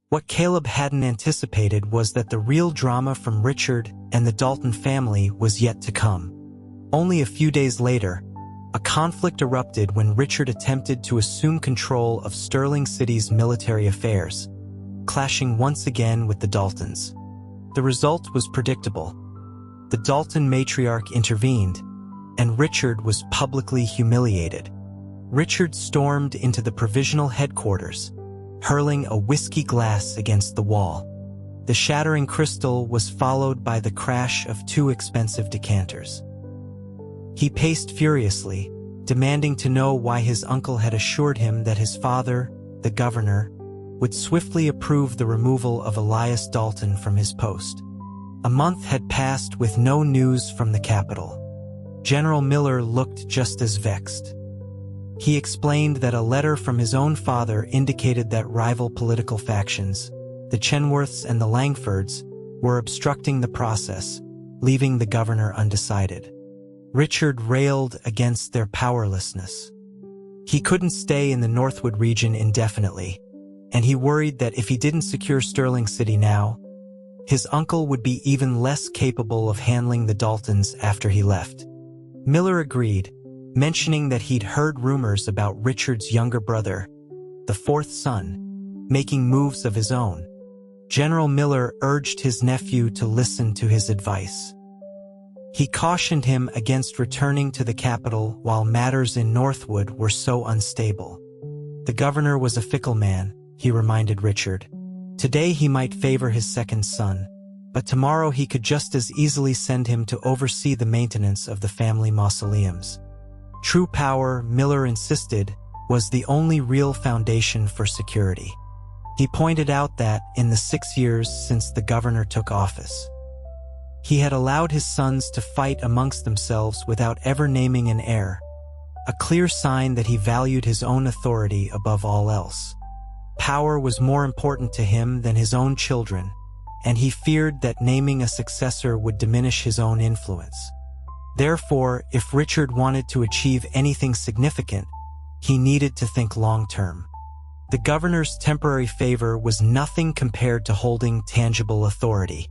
What Caleb hadn't anticipated was that the real drama from Richard and the Dalton family was yet to come. Only a few days later, a conflict erupted when Richard attempted to assume control of Sterling City's military affairs, clashing once again with the Daltons. The result was predictable. The Dalton matriarch intervened, and Richard was publicly humiliated. Richard stormed into the provisional headquarters, hurling a whiskey glass against the wall. The shattering crystal was followed by the crash of 2 expensive decanters. He paced furiously, demanding to know why his uncle had assured him that his father, the governor, would swiftly approve the removal of Elias Dalton from his post. A month had passed with no news from the capital. General Miller looked just as vexed. He explained that a letter from his own father indicated that rival political factions, the Chenworths and the Langfords, were obstructing the process, leaving the governor undecided. Richard railed against their powerlessness. He couldn't stay in the Northwood region indefinitely, and he worried that if he didn't secure Sterling City now, his uncle would be even less capable of handling the Daltons after he left. Miller agreed, mentioning that he'd heard rumors about Richard's younger brother, the 4th son, making moves of his own. General Miller urged his nephew to listen to his advice. He cautioned him against returning to the capital while matters in Northwood were so unstable. The governor was a fickle man, he reminded Richard. Today he might favor his second son, but tomorrow he could just as easily send him to oversee the maintenance of the family mausoleums. True power, Miller insisted, was the only real foundation for security. He pointed out that, in the 6 years since the governor took office, he had allowed his sons to fight amongst themselves without ever naming an heir, a clear sign that he valued his own authority above all else. Power was more important to him than his own children, and he feared that naming a successor would diminish his own influence. Therefore, if Richard wanted to achieve anything significant, he needed to think long-term. The governor's temporary favor was nothing compared to holding tangible authority.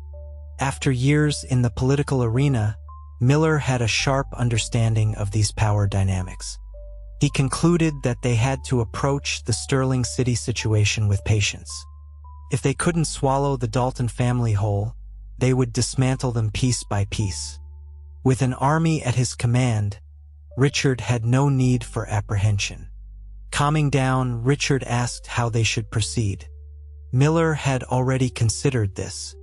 After years in the political arena, Miller had a sharp understanding of these power dynamics. He concluded that they had to approach the Sterling City situation with patience. If they couldn't swallow the Dalton family whole, they would dismantle them piece by piece. With an army at his command, Richard had no need for apprehension. Calming down, Richard asked how they should proceed. Miller had already considered this.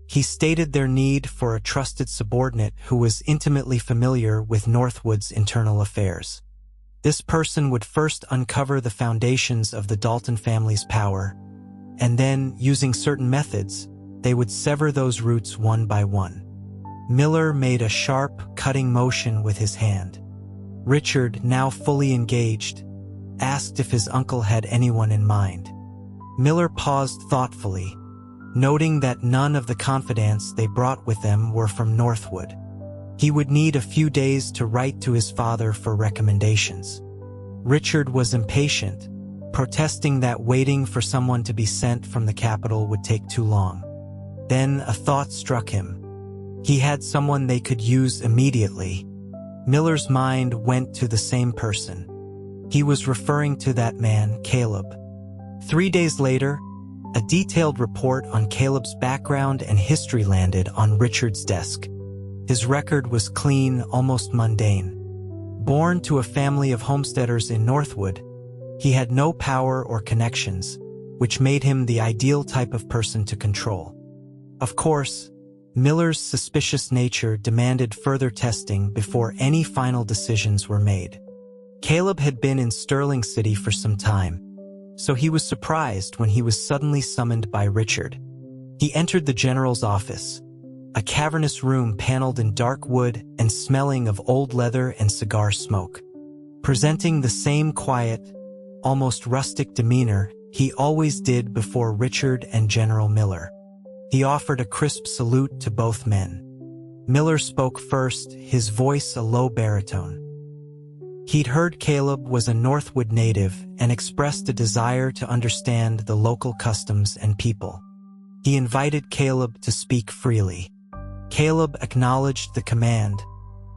He stated their need for a trusted subordinate who was intimately familiar with Northwood's internal affairs. This person would first uncover the foundations of the Dalton family's power, and then, using certain methods, they would sever those roots one by one. Miller made a sharp, cutting motion with his hand. Richard, now fully engaged, asked if his uncle had anyone in mind. Miller paused thoughtfully, noting that none of the confidants they brought with them were from Northwood. He would need a few days to write to his father for recommendations. Richard was impatient, protesting that waiting for someone to be sent from the capital would take too long. Then a thought struck him. He had someone they could use immediately. Miller's mind went to the same person. He was referring to that man, Caleb. 3 days later, a detailed report on Caleb's background and history landed on Richard's desk. His record was clean, almost mundane. Born to a family of homesteaders in Northwood, he had no power or connections, which made him the ideal type of person to control. Of course, Miller's suspicious nature demanded further testing before any final decisions were made. Caleb had been in Sterling City for some time, so he was surprised when he was suddenly summoned by Richard. He entered the general's office, a cavernous room paneled in dark wood and smelling of old leather and cigar smoke. Presenting the same quiet, almost rustic demeanor he always did before Richard and General Miller, he offered a crisp salute to both men. Miller spoke first, his voice a low baritone. He'd heard Caleb was a Northwood native and expressed a desire to understand the local customs and people. He invited Caleb to speak freely. Caleb acknowledged the command,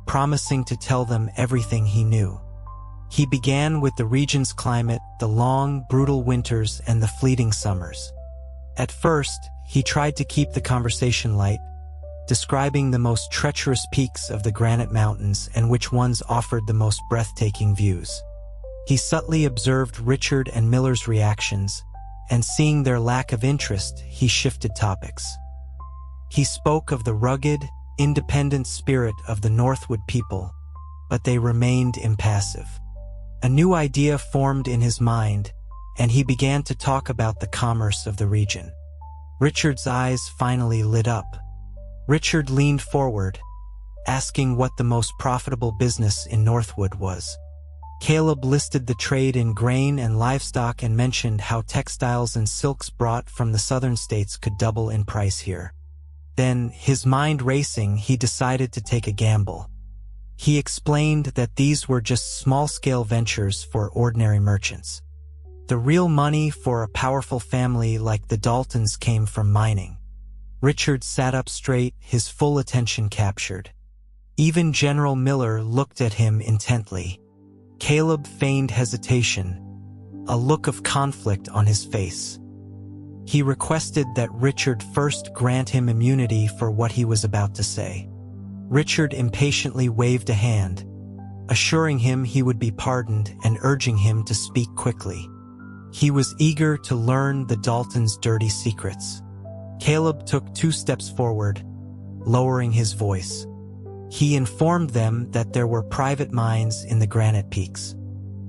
promising to tell them everything he knew. He began with the region's climate, the long, brutal winters and the fleeting summers. At first, he tried to keep the conversation light, describing the most treacherous peaks of the Granite Mountains and which ones offered the most breathtaking views. He subtly observed Richard and Miller's reactions, and seeing their lack of interest, he shifted topics. He spoke of the rugged, independent spirit of the Northwood people, but they remained impassive. A new idea formed in his mind, and he began to talk about the commerce of the region. Richard's eyes finally lit up. Richard leaned forward, asking what the most profitable business in Northwood was. Caleb listed the trade in grain and livestock and mentioned how textiles and silks brought from the southern states could double in price here. Then, his mind racing, he decided to take a gamble. He explained that these were just small-scale ventures for ordinary merchants. The real money for a powerful family like the Daltons came from mining. Richard sat up straight, his full attention captured. Even General Miller looked at him intently. Caleb feigned hesitation, a look of conflict on his face. He requested that Richard first grant him immunity for what he was about to say. Richard impatiently waved a hand, assuring him he would be pardoned and urging him to speak quickly. He was eager to learn the Daltons' dirty secrets. Caleb took 2 steps forward, lowering his voice. He informed them that there were private mines in the granite peaks.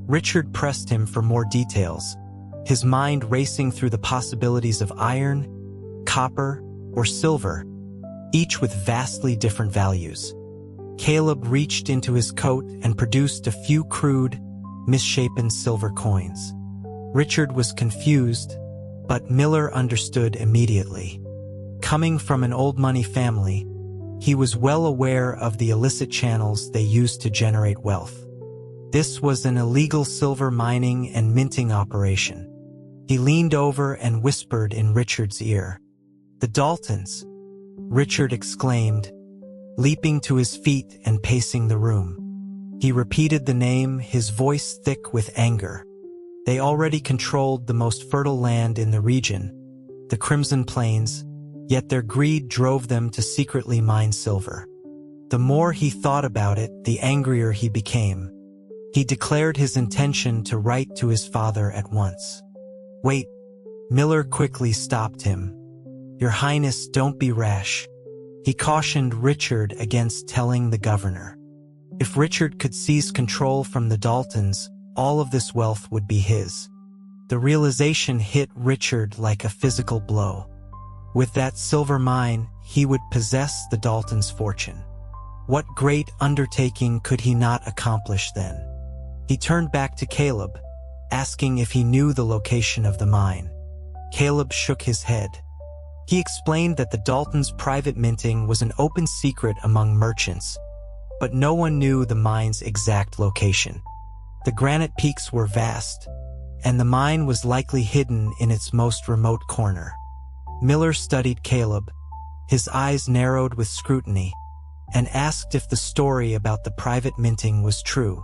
Richard pressed him for more details, his mind racing through the possibilities of iron, copper, or silver, each with vastly different values. Caleb reached into his coat and produced a few crude, misshapen silver coins. Richard was confused, but Miller understood immediately. Coming from an old money family, he was well aware of the illicit channels they used to generate wealth. This was an illegal silver mining and minting operation. He leaned over and whispered in Richard's ear. "The Daltons!" Richard exclaimed, leaping to his feet and pacing the room. He repeated the name, his voice thick with anger. They already controlled the most fertile land in the region, the Crimson Plains, yet their greed drove them to secretly mine silver. The more he thought about it, the angrier he became. He declared his intention to write to his father at once. "Wait," Miller quickly stopped him. "Your Highness, don't be rash." He cautioned Richard against telling the governor. If Richard could seize control from the Daltons, all of this wealth would be his. The realization hit Richard like a physical blow. With that silver mine, he would possess the Daltons' fortune. What great undertaking could he not accomplish then? He turned back to Caleb, asking if he knew the location of the mine. Caleb shook his head. He explained that the Daltons' private minting was an open secret among merchants, but no one knew the mine's exact location. The granite peaks were vast, and the mine was likely hidden in its most remote corner. Miller studied Caleb, his eyes narrowed with scrutiny, and asked if the story about the private minting was true.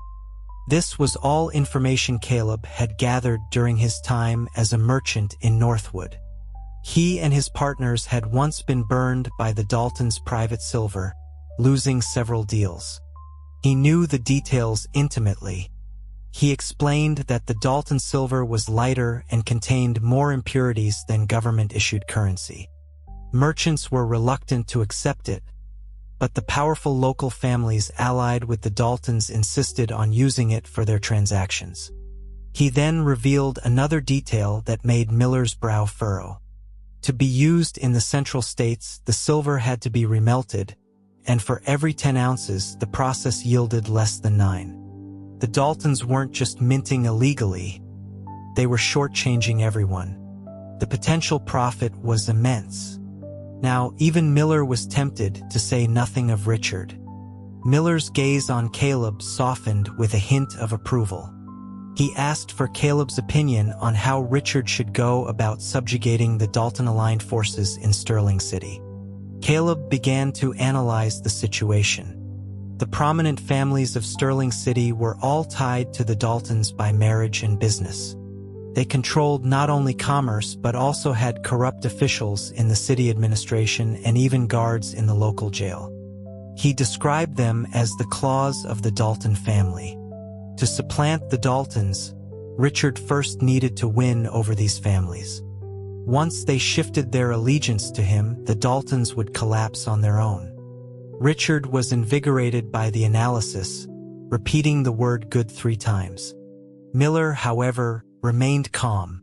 This was all information Caleb had gathered during his time as a merchant in Northwood. He and his partners had once been burned by the Daltons' private silver, losing several deals. He knew the details intimately. He explained that the Dalton silver was lighter and contained more impurities than government-issued currency. Merchants were reluctant to accept it, but the powerful local families allied with the Daltons insisted on using it for their transactions. He then revealed another detail that made Miller's brow furrow. To be used in the Central States, the silver had to be remelted, and for every 10 ounces, the process yielded less than 9. The Daltons weren't just minting illegally, they were shortchanging everyone. The potential profit was immense. Now, even Miller was tempted, to say nothing of Richard. Miller's gaze on Caleb softened with a hint of approval. He asked for Caleb's opinion on how Richard should go about subjugating the Dalton-aligned forces in Sterling City. Caleb began to analyze the situation. The prominent families of Sterling City were all tied to the Daltons by marriage and business. They controlled not only commerce but also had corrupt officials in the city administration and even guards in the local jail. He described them as the claws of the Dalton family. To supplant the Daltons, Richard first needed to win over these families. Once they shifted their allegiance to him, the Daltons would collapse on their own. Richard was invigorated by the analysis, repeating the word good 3 times. Miller, however, remained calm.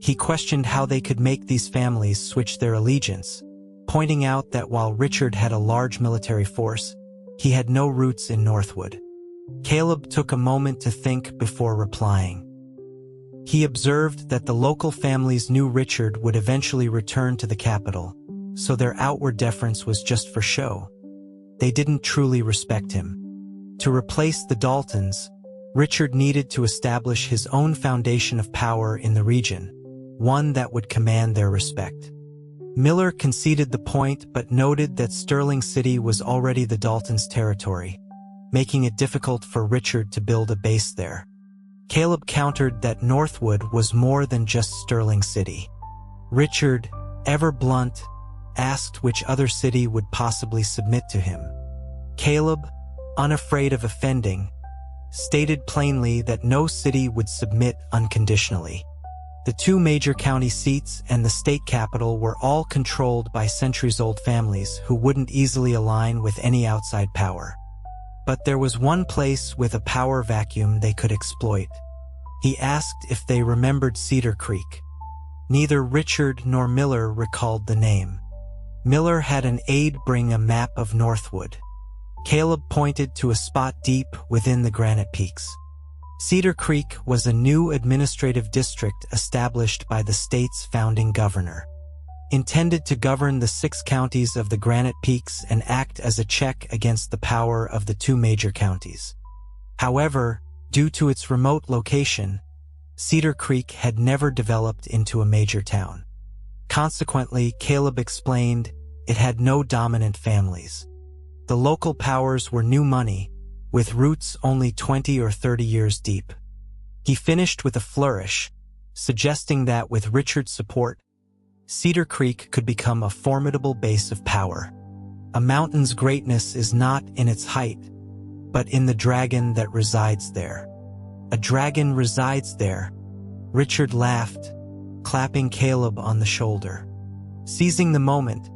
He questioned how they could make these families switch their allegiance, pointing out that while Richard had a large military force, he had no roots in Northwood. Caleb took a moment to think before replying. He observed that the local families knew Richard would eventually return to the capital, so their outward deference was just for show. They didn't truly respect him. To replace the Daltons, Richard needed to establish his own foundation of power in the region, one that would command their respect. Miller conceded the point but noted that Sterling City was already the Daltons' territory, making it difficult for Richard to build a base there. Caleb countered that Northwood was more than just Sterling City. Richard, ever blunt, asked which other city would possibly submit to him. Caleb, unafraid of offending, stated plainly that no city would submit unconditionally. The 2 major county seats and the state capital were all controlled by centuries-old families who wouldn't easily align with any outside power. But there was one place with a power vacuum they could exploit. He asked if they remembered Cedar Creek. Neither Richard nor Miller recalled the name. Miller had an aide bring a map of Northwood. Caleb pointed to a spot deep within the granite peaks. Cedar Creek was a new administrative district established by the state's founding governor. Intended to govern the 6 counties of the Granite Peaks and act as a check against the power of the 2 major counties. However, due to its remote location, Cedar Creek had never developed into a major town. Consequently, Caleb explained, it had no dominant families. The local powers were new money, with roots only 20 or 30 years deep. He finished with a flourish, suggesting that with Richard's support, Cedar Creek could become a formidable base of power. A mountain's greatness is not in its height, but in the dragon that resides there. A dragon resides there. Richard laughed, clapping Caleb on the shoulder. Seizing the moment,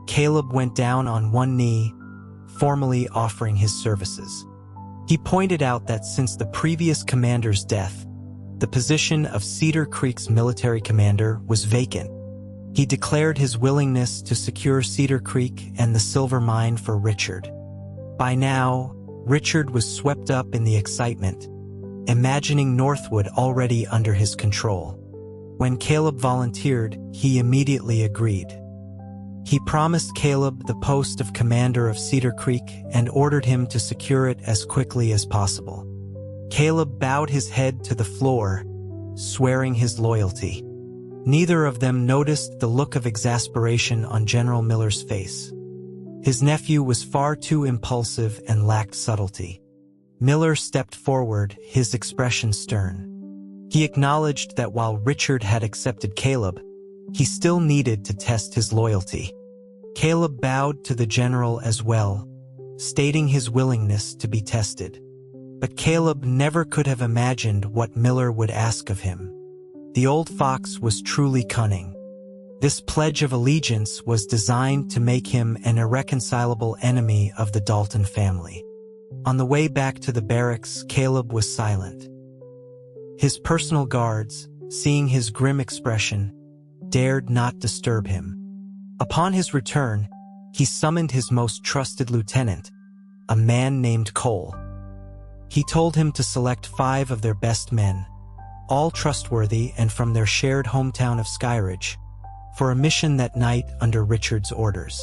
Caleb went down on one knee, formally offering his services. He pointed out that since the previous commander's death, the position of Cedar Creek's military commander was vacant. He declared his willingness to secure Cedar Creek and the silver mine for Richard. By now, Richard was swept up in the excitement, imagining Northwood already under his control. When Caleb volunteered, he immediately agreed. He promised Caleb the post of commander of Cedar Creek and ordered him to secure it as quickly as possible. Caleb bowed his head to the floor, swearing his loyalty. Neither of them noticed the look of exasperation on General Miller's face. His nephew was far too impulsive and lacked subtlety. Miller stepped forward, his expression stern. He acknowledged that while Richard had accepted Caleb, he still needed to test his loyalty. Caleb bowed to the general as well, stating his willingness to be tested. But Caleb never could have imagined what Miller would ask of him. The old fox was truly cunning. This pledge of allegiance was designed to make him an irreconcilable enemy of the Dalton family. On the way back to the barracks, Caleb was silent. His personal guards, seeing his grim expression, dared not disturb him. Upon his return, he summoned his most trusted lieutenant, a man named Cole. He told him to select 5 of their best men, all trustworthy and from their shared hometown of Skyridge, for a mission that night under Richard's orders.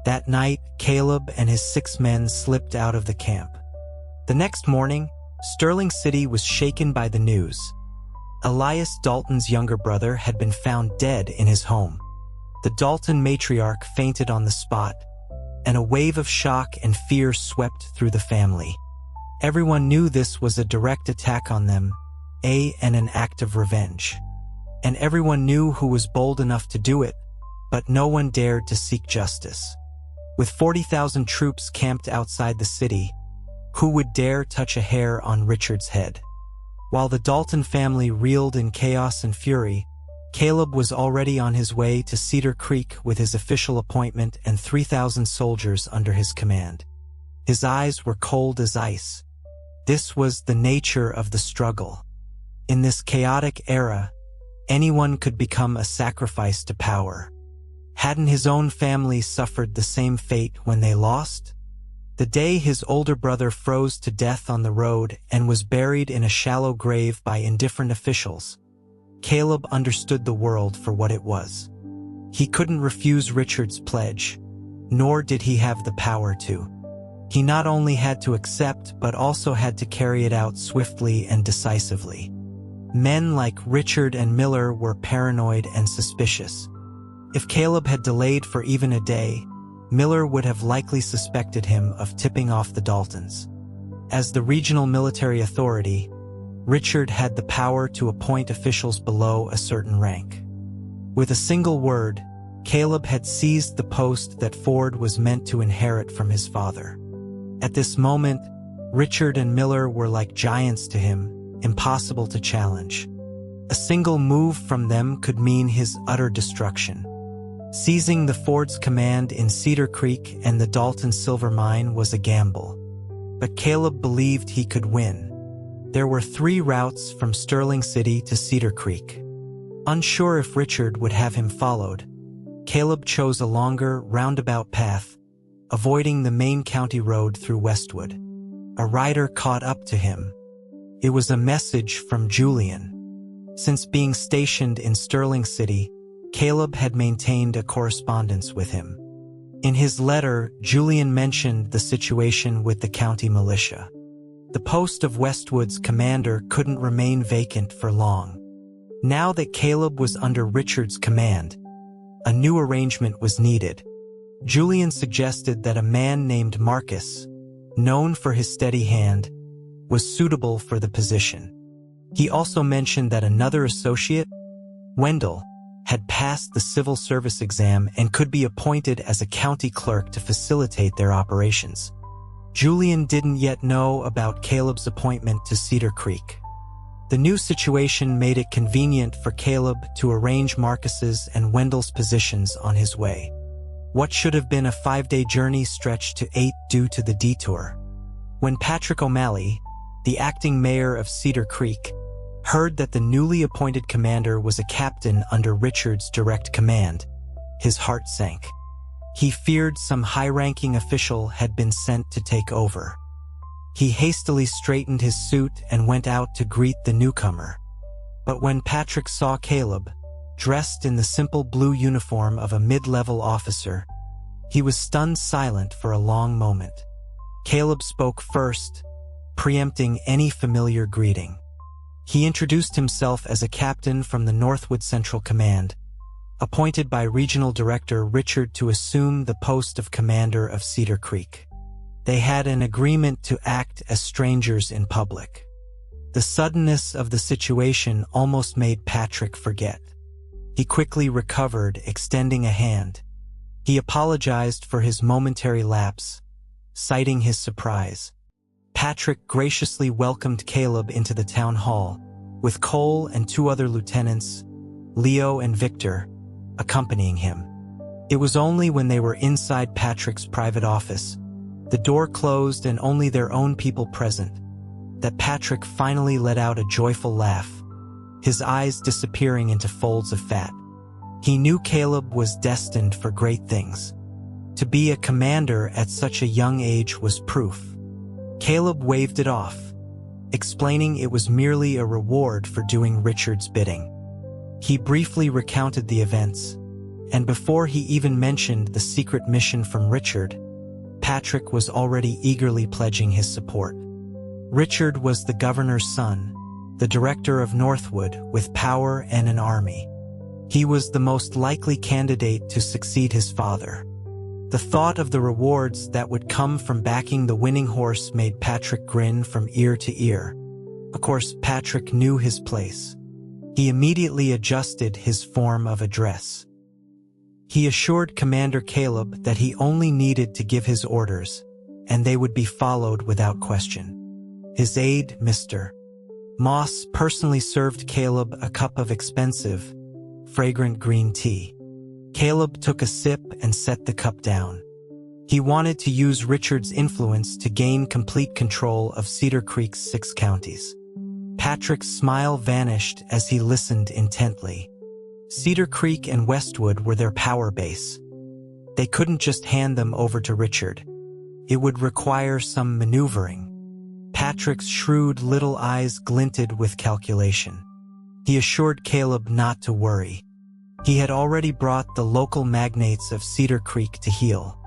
That night, Caleb and his 6 men slipped out of the camp. The next morning, Sterling City was shaken by the news. Elias Dalton's younger brother had been found dead in his home. The Dalton matriarch fainted on the spot, and a wave of shock and fear swept through the family. Everyone knew this was a direct attack on them, and an act of revenge. And everyone knew who was bold enough to do it, but no one dared to seek justice. With 40,000 troops camped outside the city, who would dare touch a hair on Richard's head? While the Dalton family reeled in chaos and fury, Caleb was already on his way to Cedar Creek with his official appointment and 3,000 soldiers under his command. His eyes were cold as ice. This was the nature of the struggle. In this chaotic era, anyone could become a sacrifice to power. Hadn't his own family suffered the same fate when they lost? The day his older brother froze to death on the road and was buried in a shallow grave by indifferent officials, Caleb understood the world for what it was. He couldn't refuse Richard's pledge, nor did he have the power to. He not only had to accept but also had to carry it out swiftly and decisively. Men like Richard and Miller were paranoid and suspicious. If Caleb had delayed for even a day, Miller would have likely suspected him of tipping off the Daltons. As the regional military authority, Richard had the power to appoint officials below a certain rank. With a single word, Caleb had seized the post that Ford was meant to inherit from his father. At this moment, Richard and Miller were like giants to him, impossible to challenge. A single move from them could mean his utter destruction. Seizing the Ford's command in Cedar Creek and the Dalton silver mine was a gamble. But Caleb believed he could win. There were 3 routes from Sterling City to Cedar Creek. Unsure if Richard would have him followed, Caleb chose a longer, roundabout path, avoiding the main county road through Westwood. A rider caught up to him. It was a message from Julian. Since being stationed in Sterling City, Caleb had maintained a correspondence with him. In his letter, Julian mentioned the situation with the county militia. The post of Westwood's commander couldn't remain vacant for long. Now that Caleb was under Richard's command, a new arrangement was needed. Julian suggested that a man named Marcus, known for his steady hand, was suitable for the position. He also mentioned that another associate, Wendell, had passed the civil service exam and could be appointed as a county clerk to facilitate their operations. Julian didn't yet know about Caleb's appointment to Cedar Creek. The new situation made it convenient for Caleb to arrange Marcus's and Wendell's positions on his way. What should have been a 5-day journey stretched to 8 due to the detour. When Patrick O'Malley, the acting mayor of Cedar Creek, heard that the newly appointed commander was a captain under Richard's direct command, his heart sank. He feared some high-ranking official had been sent to take over. He hastily straightened his suit and went out to greet the newcomer. But when Patrick saw Caleb, dressed in the simple blue uniform of a mid-level officer, he was stunned silent for a long moment. Caleb spoke first, preempting any familiar greeting. He introduced himself as a captain from the Northwood Central Command, appointed by Regional Director Richard to assume the post of commander of Cedar Creek. They had an agreement to act as strangers in public. The suddenness of the situation almost made Patrick forget. He quickly recovered, extending a hand. He apologized for his momentary lapse, citing his surprise. Patrick graciously welcomed Caleb into the town hall, with Cole and 2 other lieutenants, Leo and Victor, accompanying him. It was only when they were inside Patrick's private office, the door closed and only their own people present, that Patrick finally let out a joyful laugh, his eyes disappearing into folds of fat. He knew Caleb was destined for great things. To be a commander at such a young age was proof. Caleb waved it off, explaining it was merely a reward for doing Richard's bidding. He briefly recounted the events, And before he even mentioned the secret mission from Richard, Patrick was already eagerly pledging his support. Richard was the governor's son, the director of Northwood with power and an army. He was the most likely candidate to succeed his father. The thought of the rewards that would come from backing the winning horse made Patrick grin from ear to ear. Of course, Patrick knew his place. He immediately adjusted his form of address. He assured Commander Caleb that he only needed to give his orders, and they would be followed without question. His aide, Mr. Moss, personally served Caleb a cup of expensive, fragrant green tea. Caleb took a sip and set the cup down. He wanted to use Richard's influence to gain complete control of Cedar Creek's 6 counties. Patrick's smile vanished as he listened intently. Cedar Creek and Westwood were their power base. They couldn't just hand them over to Richard. It would require some maneuvering. Patrick's shrewd little eyes glinted with calculation. He assured Caleb not to worry. He had already brought the local magnates of Cedar Creek to heel.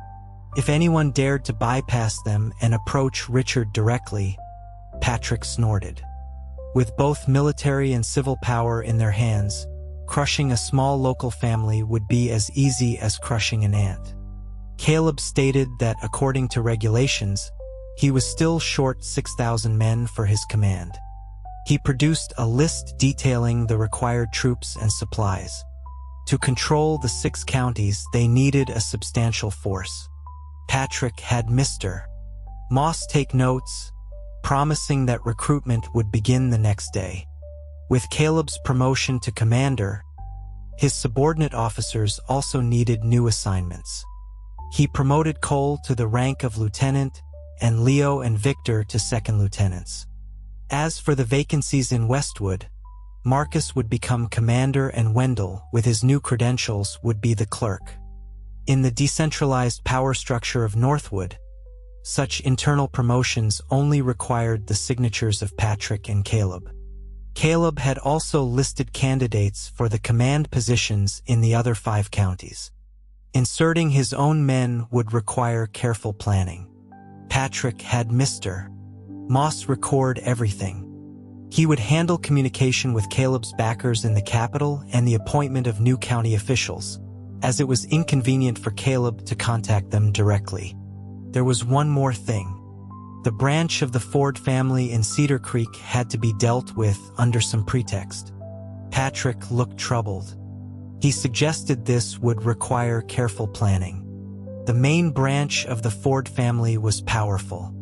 If anyone dared to bypass them and approach Richard directly, Patrick snorted. With both military and civil power in their hands, crushing a small local family would be as easy as crushing an ant. Caleb stated that according to regulations, he was still short 6,000 men for his command. He produced a list detailing the required troops and supplies. To control the 6 counties, they needed a substantial force. Patrick had Mr. Moss take notes, promising that recruitment would begin the next day. With Caleb's promotion to commander, his subordinate officers also needed new assignments. He promoted Cole to the rank of lieutenant and Leo and Victor to second lieutenants. As for the vacancies in Westwood, Marcus would become commander and Wendell, with his new credentials, would be the clerk. In the decentralized power structure of Northwood, such internal promotions only required the signatures of Patrick and Caleb. Caleb had also listed candidates for the command positions in the other 5 counties. Inserting his own men would require careful planning. Patrick had Mr. Moss record everything. He would handle communication with Caleb's backers in the capital and the appointment of new county officials, as it was inconvenient for Caleb to contact them directly. There was one more thing. The branch of the Ford family in Cedar Creek had to be dealt with under some pretext. Patrick looked troubled. He suggested this would require careful planning. The main branch of the Ford family was powerful.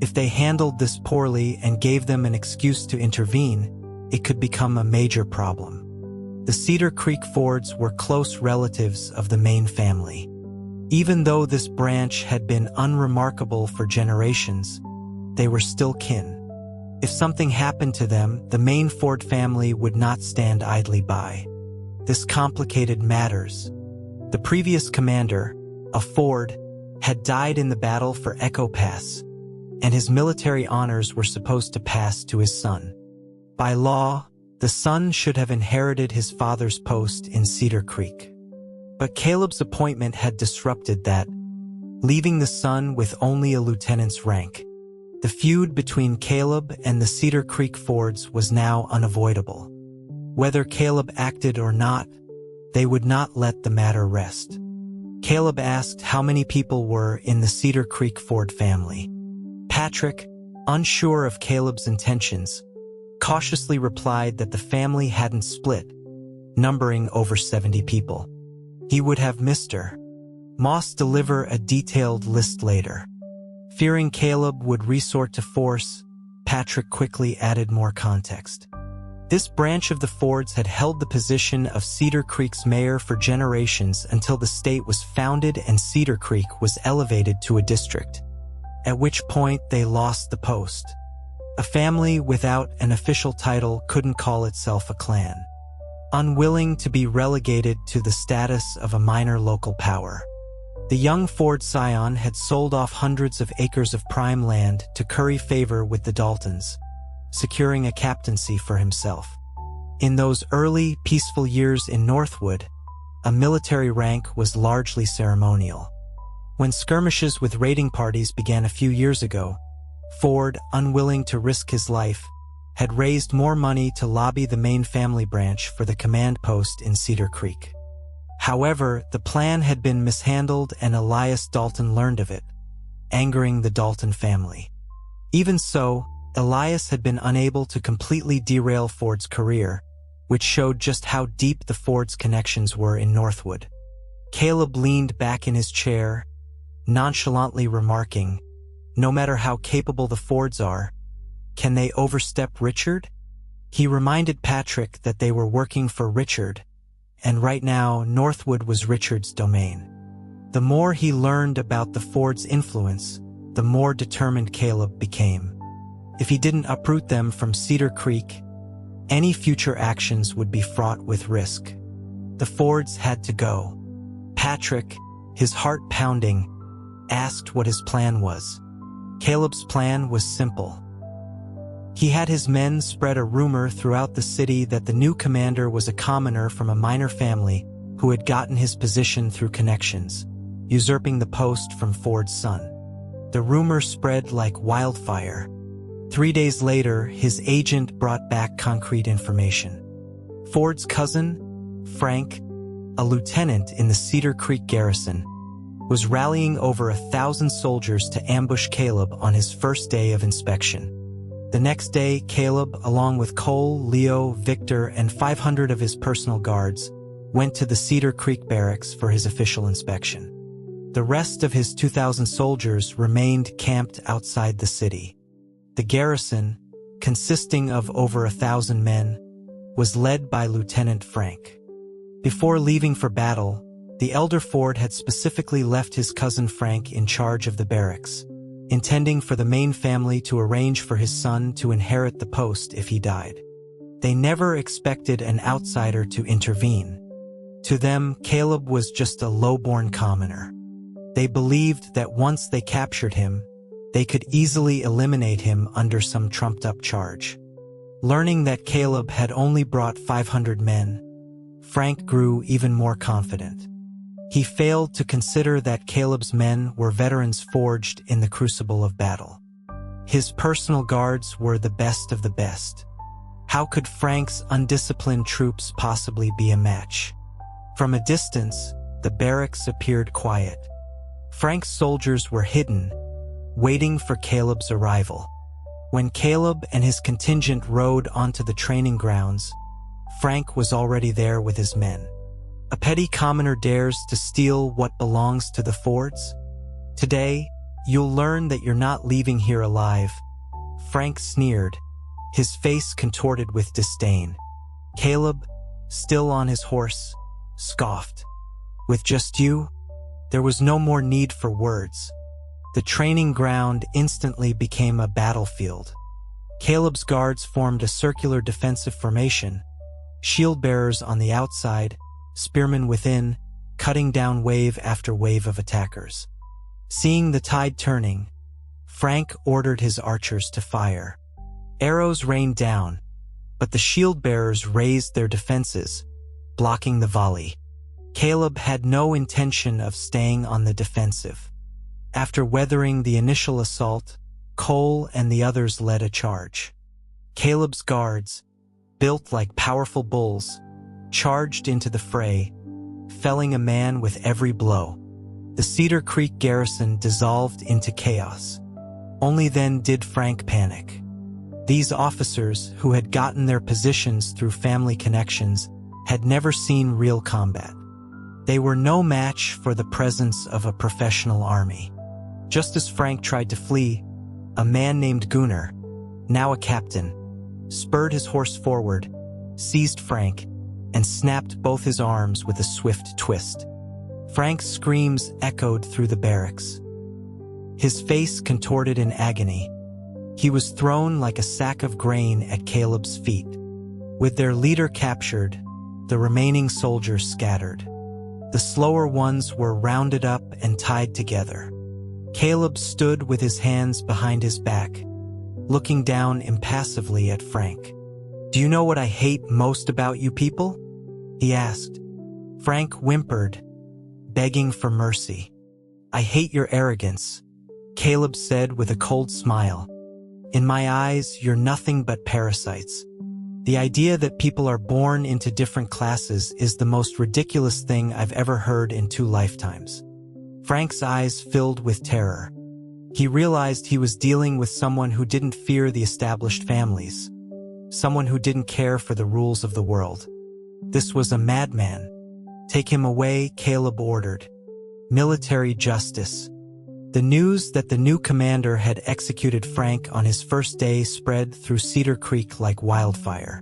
If they handled this poorly and gave them an excuse to intervene, it could become a major problem. The Cedar Creek Fords were close relatives of the main family. Even though this branch had been unremarkable for generations, they were still kin. If something happened to them, the main Ford family would not stand idly by. This complicated matters. The previous commander, a Ford, had died in the battle for Echo Pass, and his military honors were supposed to pass to his son. By law, the son should have inherited his father's post in Cedar Creek. But Caleb's appointment had disrupted that, leaving the son with only a lieutenant's rank. The feud between Caleb and the Cedar Creek Fords was now unavoidable. Whether Caleb acted or not, they would not let the matter rest. Caleb asked how many people were in the Cedar Creek Ford family. Patrick, unsure of Caleb's intentions, cautiously replied that the family hadn't split, numbering over 70 people. He would have Mr. Moss deliver a detailed list later. Fearing Caleb would resort to force, Patrick quickly added more context. This branch of the Fords had held the position of Cedar Creek's mayor for generations until the state was founded and Cedar Creek was elevated to a district, at which point they lost the post. A family without an official title couldn't call itself a clan. Unwilling to be relegated to the status of a minor local power, the young Ford scion had sold off hundreds of acres of prime land to curry favor with the Daltons, securing a captaincy for himself. In those early, peaceful years in Northwood, a military rank was largely ceremonial. When skirmishes with raiding parties began a few years ago, Ford, unwilling to risk his life, had raised more money to lobby the main family branch for the command post in Cedar Creek. However, the plan had been mishandled and Elias Dalton learned of it, angering the Dalton family. Even so, Elias had been unable to completely derail Ford's career, which showed just how deep the Ford's connections were in Northwood. Caleb leaned back in his chair, nonchalantly remarking, "No matter how capable the Fords are, can they overstep Richard?" He reminded Patrick that they were working for Richard, and right now Northwood was Richard's domain. The more he learned about the Fords' influence, the more determined Caleb became. If he didn't uproot them from Cedar Creek, any future actions would be fraught with risk. The Fords had to go. Patrick, his heart pounding, asked what his plan was. Caleb's plan was simple. He had his men spread a rumor throughout the city that the new commander was a commoner from a minor family who had gotten his position through connections, usurping the post from Ford's son. The rumor spread like wildfire. 3 days later, his agent brought back concrete information. Ford's cousin, Frank, a lieutenant in the Cedar Creek garrison, was rallying over 1,000 soldiers to ambush Caleb on his first day of inspection. The next day, Caleb, along with Cole, Leo, Victor, and 500 of his personal guards, went to the Cedar Creek barracks for his official inspection. The rest of his 2,000 soldiers remained camped outside the city. The garrison, consisting of over 1,000 men, was led by Lieutenant Frank. Before leaving for battle, the elder Ford had specifically left his cousin Frank in charge of the barracks, intending for the main family to arrange for his son to inherit the post if he died. They never expected an outsider to intervene. To them, Caleb was just a low-born commoner. They believed that once they captured him, they could easily eliminate him under some trumped-up charge. Learning that Caleb had only brought 500 men, Frank grew even more confident. He failed to consider that Caleb's men were veterans forged in the crucible of battle. His personal guards were the best of the best. How could Frank's undisciplined troops possibly be a match? From a distance, the barracks appeared quiet. Frank's soldiers were hidden, waiting for Caleb's arrival. When Caleb and his contingent rode onto the training grounds, Frank was already there with his men. A petty commoner dares to steal what belongs to the Fords? Today, you'll learn that you're not leaving here alive. Frank sneered, his face contorted with disdain. Caleb, still on his horse, scoffed. With just you, there was no more need for words. The training ground instantly became a battlefield. Caleb's guards formed a circular defensive formation, shield bearers on the outside, spearmen within, cutting down wave after wave of attackers. Seeing the tide turning, Frank ordered his archers to fire. Arrows rained down, but the shield bearers raised their defenses, blocking the volley. Caleb had no intention of staying on the defensive. After weathering the initial assault, Cole and the others led a charge. Caleb's guards, built like powerful bulls, charged into the fray, felling a man with every blow. The Cedar Creek garrison dissolved into chaos. Only then did Frank panic. These officers, who had gotten their positions through family connections, had never seen real combat. They were no match for the presence of a professional army. Just as Frank tried to flee, a man named Gunnar, now a captain, spurred his horse forward, seized Frank, and snapped both his arms with a swift twist. Frank's screams echoed through the barracks. His face contorted in agony. He was thrown like a sack of grain at Caleb's feet. With their leader captured, the remaining soldiers scattered. The slower ones were rounded up and tied together. Caleb stood with his hands behind his back, looking down impassively at Frank. "Do you know what I hate most about you people?" he asked. Frank whimpered, begging for mercy. "I hate your arrogance," Caleb said with a cold smile. "In my eyes, you're nothing but parasites. The idea that people are born into different classes is the most ridiculous thing I've ever heard in 2 lifetimes." Frank's eyes filled with terror. He realized he was dealing with someone who didn't fear the established families, someone who didn't care for the rules of the world. This was a madman. "Take him away," Caleb ordered. Military justice. The news that the new commander had executed Frank on his first day spread through Cedar Creek like wildfire.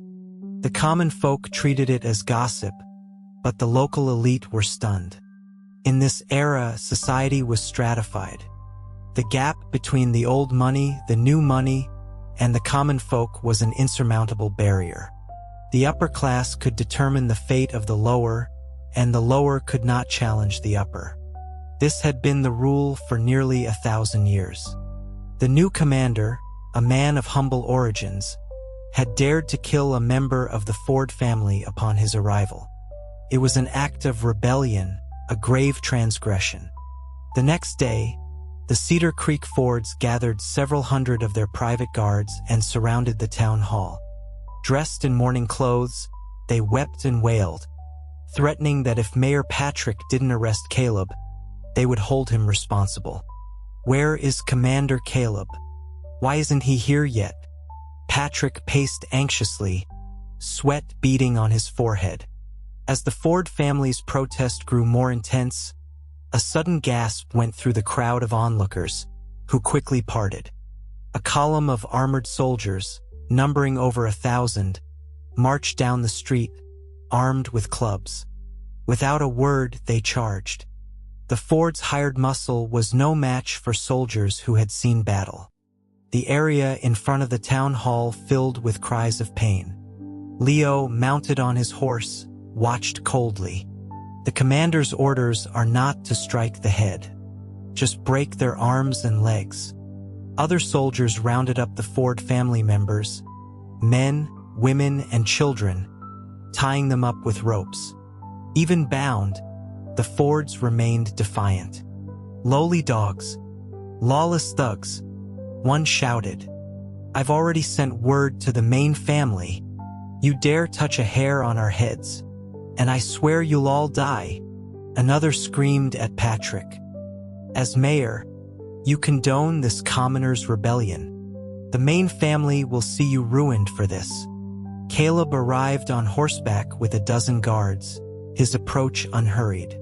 The common folk treated it as gossip, but the local elite were stunned. In this era, society was stratified. The gap between the old money, the new money, and the common folk was an insurmountable barrier. The upper class could determine the fate of the lower, and the lower could not challenge the upper. This had been the rule for nearly 1,000 years. The new commander, a man of humble origins, had dared to kill a member of the Ford family upon his arrival. It was an act of rebellion, a grave transgression. The next day, the Cedar Creek Fords gathered several hundred of their private guards and surrounded the town hall. Dressed in mourning clothes, they wept and wailed, threatening that if Mayor Patrick didn't arrest Caleb, they would hold him responsible. "Where is Commander Caleb? Why isn't he here yet?" Patrick paced anxiously, sweat beading on his forehead. As the Ford family's protest grew more intense, a sudden gasp went through the crowd of onlookers, who quickly parted. A column of armored soldiers, numbering over 1,000, marched down the street, armed with clubs. Without a word, they charged. The Ford's hired muscle was no match for soldiers who had seen battle. The area in front of the town hall filled with cries of pain. Leo, mounted on his horse, watched coldly. The commander's orders are not to strike the head. Just break their arms and legs. Other soldiers rounded up the Ford family members, men, women, and children, tying them up with ropes. Even bound, the Fords remained defiant. "Lowly dogs, lawless thugs," one shouted. "I've already sent word to the main family. You dare touch a hair on our heads, and I swear you'll all die," another screamed at Patrick. "As mayor, you condone this commoner's rebellion. The main family will see you ruined for this." Caleb arrived on horseback with a dozen guards, his approach unhurried.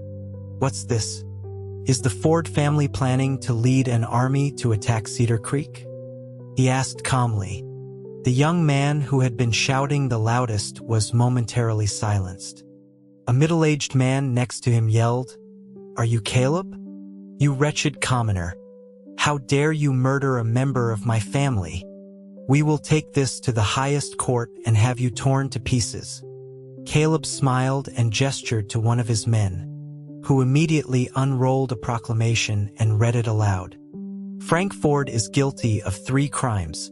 "What's this? Is the Ford family planning to lead an army to attack Cedar Creek?" he asked calmly. The young man who had been shouting the loudest was momentarily silenced. A middle-aged man next to him yelled, "Are you Caleb? You wretched commoner! How dare you murder a member of my family? We will take this to the highest court and have you torn to pieces." Caleb smiled and gestured to one of his men, who immediately unrolled a proclamation and read it aloud. "Frank Ford is guilty of 3 crimes.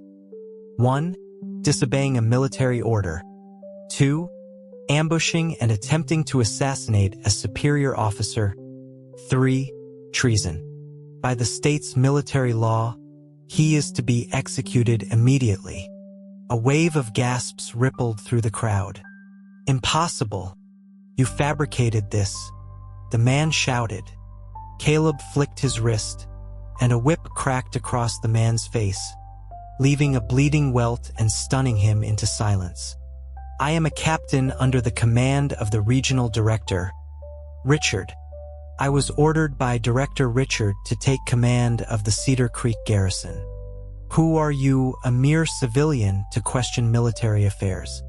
1. Disobeying a military order. 2. Ambushing and attempting to assassinate a superior officer. 3. Treason. By the state's military law, he is to be executed immediately." A wave of gasps rippled through the crowd. "Impossible! You fabricated this," the man shouted. Caleb flicked his wrist, and a whip cracked across the man's face, leaving a bleeding welt and stunning him into silence. "I am a captain under the command of the regional director, Richard. I was ordered by Director Richard to take command of the Cedar Creek garrison. Who are you, a mere civilian, to question military affairs?"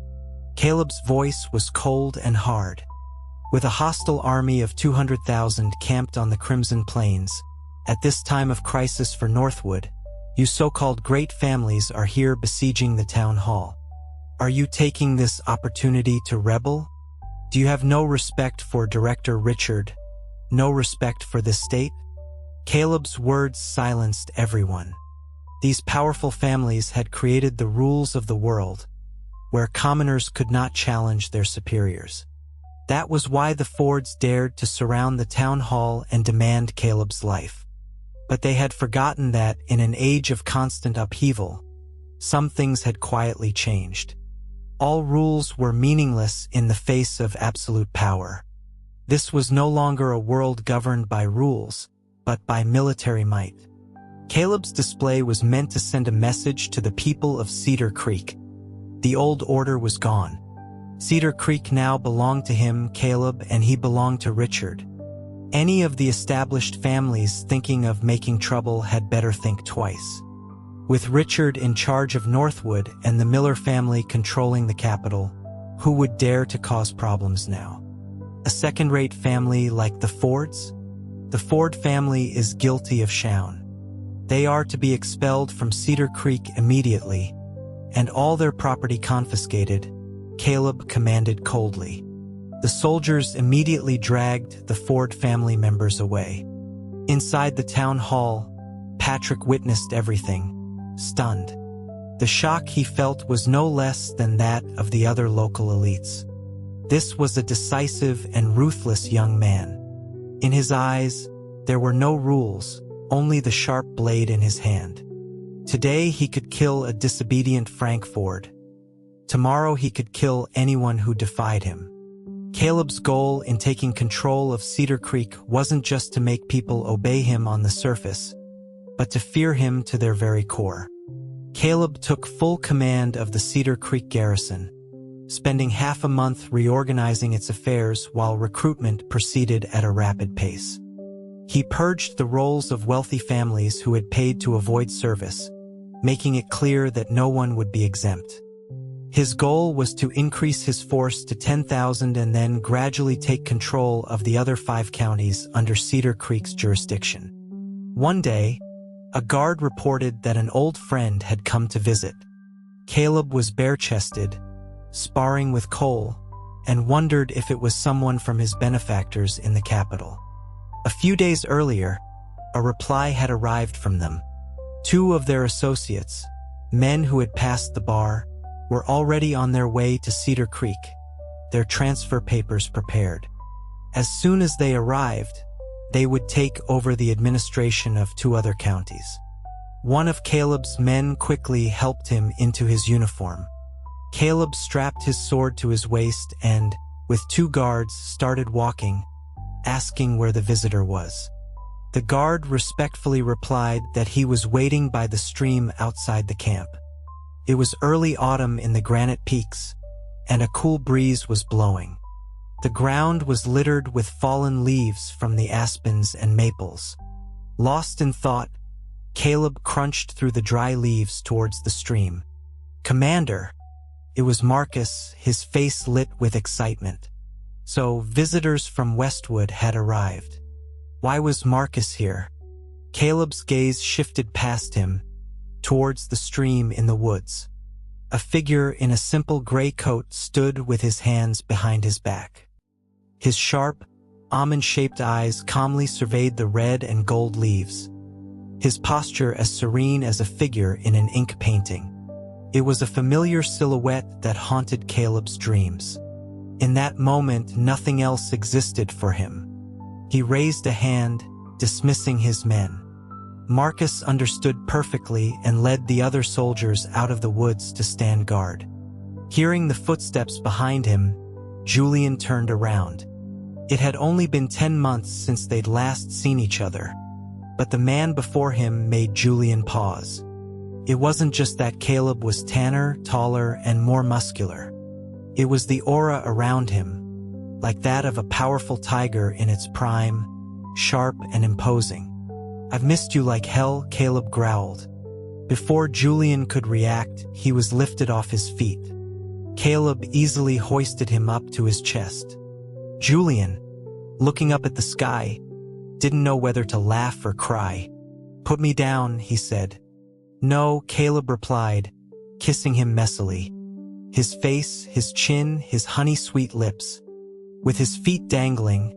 Caleb's voice was cold and hard. With a hostile army of 200,000 camped on the Crimson Plains, at this time of crisis for Northwood, you so-called great families are here besieging the town hall. Are you taking this opportunity to rebel? Do you have no respect for Director Richard? No respect for this state? Caleb's words silenced everyone. These powerful families had created the rules of the world, where commoners could not challenge their superiors. That was why the Fords dared to surround the town hall and demand Caleb's life. But they had forgotten that, in an age of constant upheaval, some things had quietly changed. All rules were meaningless in the face of absolute power. This was no longer a world governed by rules, but by military might. Caleb's display was meant to send a message to the people of Cedar Creek. The old order was gone. Cedar Creek now belonged to him, Caleb, and he belonged to Richard. Any of the established families thinking of making trouble had better think twice. With Richard in charge of Northwood and the Miller family controlling the capital, who would dare to cause problems now? A second-rate family like the Fords? The Ford family is guilty of Shaun. They are to be expelled from Cedar Creek immediately, and all their property confiscated, Caleb commanded coldly. The soldiers immediately dragged the Ford family members away. Inside the town hall, Patrick witnessed everything, stunned. The shock he felt was no less than that of the other local elites. This was a decisive and ruthless young man. In his eyes, there were no rules, only the sharp blade in his hand. Today he could kill a disobedient Frank Ford. Tomorrow he could kill anyone who defied him. Caleb's goal in taking control of Cedar Creek wasn't just to make people obey him on the surface, but to fear him to their very core. Caleb took full command of the Cedar Creek garrison, spending half a month reorganizing its affairs while recruitment proceeded at a rapid pace. He purged the rolls of wealthy families who had paid to avoid service, making it clear that no one would be exempt. His goal was to increase his force to 10,000 and then gradually take control of the other 5 counties under Cedar Creek's jurisdiction. One day, a guard reported that an old friend had come to visit. Caleb was bare-chested, sparring with Cole, and wondered if it was someone from his benefactors in the capital. A few days earlier, a reply had arrived from them. 2 of their associates, men who had passed the bar, were already on their way to Cedar Creek, their transfer papers prepared. As soon as they arrived, they would take over the administration of 2 other counties. One of Caleb's men quickly helped him into his uniform. Caleb strapped his sword to his waist and, with 2 guards, started walking, asking where the visitor was. The guard respectfully replied that he was waiting by the stream outside the camp. It was early autumn in the Granite Peaks, and a cool breeze was blowing. The ground was littered with fallen leaves from the aspens and maples. Lost in thought, Caleb crunched through the dry leaves towards the stream. "Commander!" It was Marcus, his face lit with excitement. So visitors from Westwood had arrived. Why was Marcus here? Caleb's gaze shifted past him, towards the stream in the woods. A figure in a simple gray coat stood with his hands behind his back. His sharp, almond-shaped eyes calmly surveyed the red and gold leaves, his posture as serene as a figure in an ink painting. It was a familiar silhouette that haunted Caleb's dreams. In that moment, nothing else existed for him. He raised a hand, dismissing his men. Marcus understood perfectly and led the other soldiers out of the woods to stand guard. Hearing the footsteps behind him, Julian turned around. It had only been 10 months since they'd last seen each other, but the man before him made Julian pause. It wasn't just that Caleb was tanner, taller, and more muscular. It was the aura around him, like that of a powerful tiger in its prime, sharp and imposing. "I've missed you like hell," Caleb growled. Before Julian could react, he was lifted off his feet. Caleb easily hoisted him up to his chest. Julian, looking up at the sky, didn't know whether to laugh or cry. "Put me down," he said. "No," Caleb replied, kissing him messily. His face, his chin, his honey-sweet lips. With his feet dangling,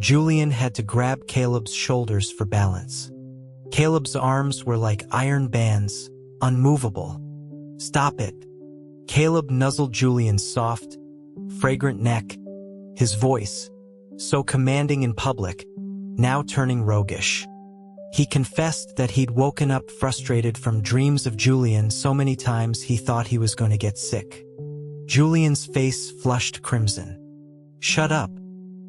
Julian had to grab Caleb's shoulders for balance. Caleb's arms were like iron bands, unmovable. "Stop it." Caleb nuzzled Julian's soft, fragrant neck, his voice, so commanding in public, now turning roguish. He confessed that he'd woken up frustrated from dreams of Julian so many times he thought he was going to get sick. Julian's face flushed crimson. "Shut up.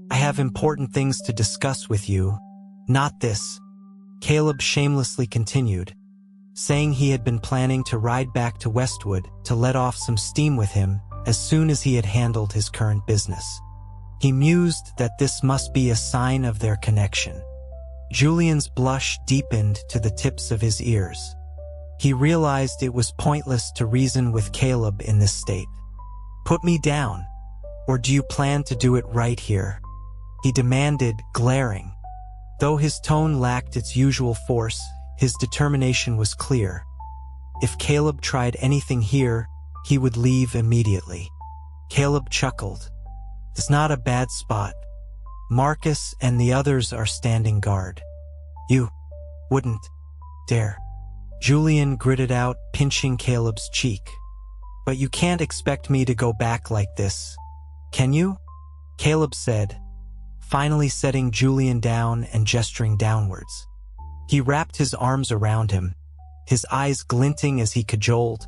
I have important things to discuss with you, not this," Caleb shamelessly continued, saying he had been planning to ride back to Westwood to let off some steam with him as soon as he had handled his current business. He mused that this must be a sign of their connection. Julian's blush deepened to the tips of his ears. He realized it was pointless to reason with Caleb in this state. "Put me down, or do you plan to do it right here?" he demanded, glaring. Though his tone lacked its usual force, his determination was clear. If Caleb tried anything here, he would leave immediately. Caleb chuckled. "It's not a bad spot. Marcus and the others are standing guard. You wouldn't dare." Julian gritted out, pinching Caleb's cheek. "But you can't expect me to go back like this, can you?" Caleb said, finally setting Julian down and gesturing downwards. He wrapped his arms around him, his eyes glinting as he cajoled.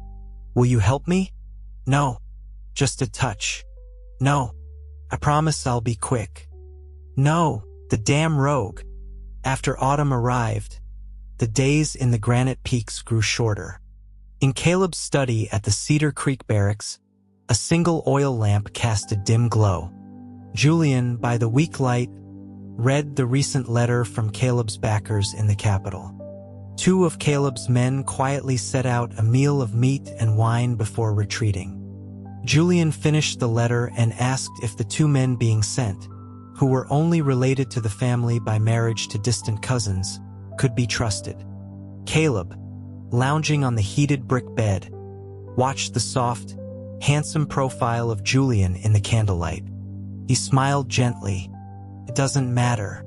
"Will you help me?" "No, just a touch." "No, I promise I'll be quick." "No, the damn rogue." After autumn arrived, the days in the granite peaks grew shorter. In Caleb's study at the Cedar Creek Barracks, a single oil lamp cast a dim glow. Julian, by the weak light, read the recent letter from Caleb's backers in the capital. 2 of Caleb's men quietly set out a meal of meat and wine before retreating. Julian finished the letter and asked if the 2 men being sent, who were only related to the family by marriage to distant cousins, could be trusted. Caleb, lounging on the heated brick bed, watched the soft, handsome profile of Julian in the candlelight. He smiled gently. "It doesn't matter.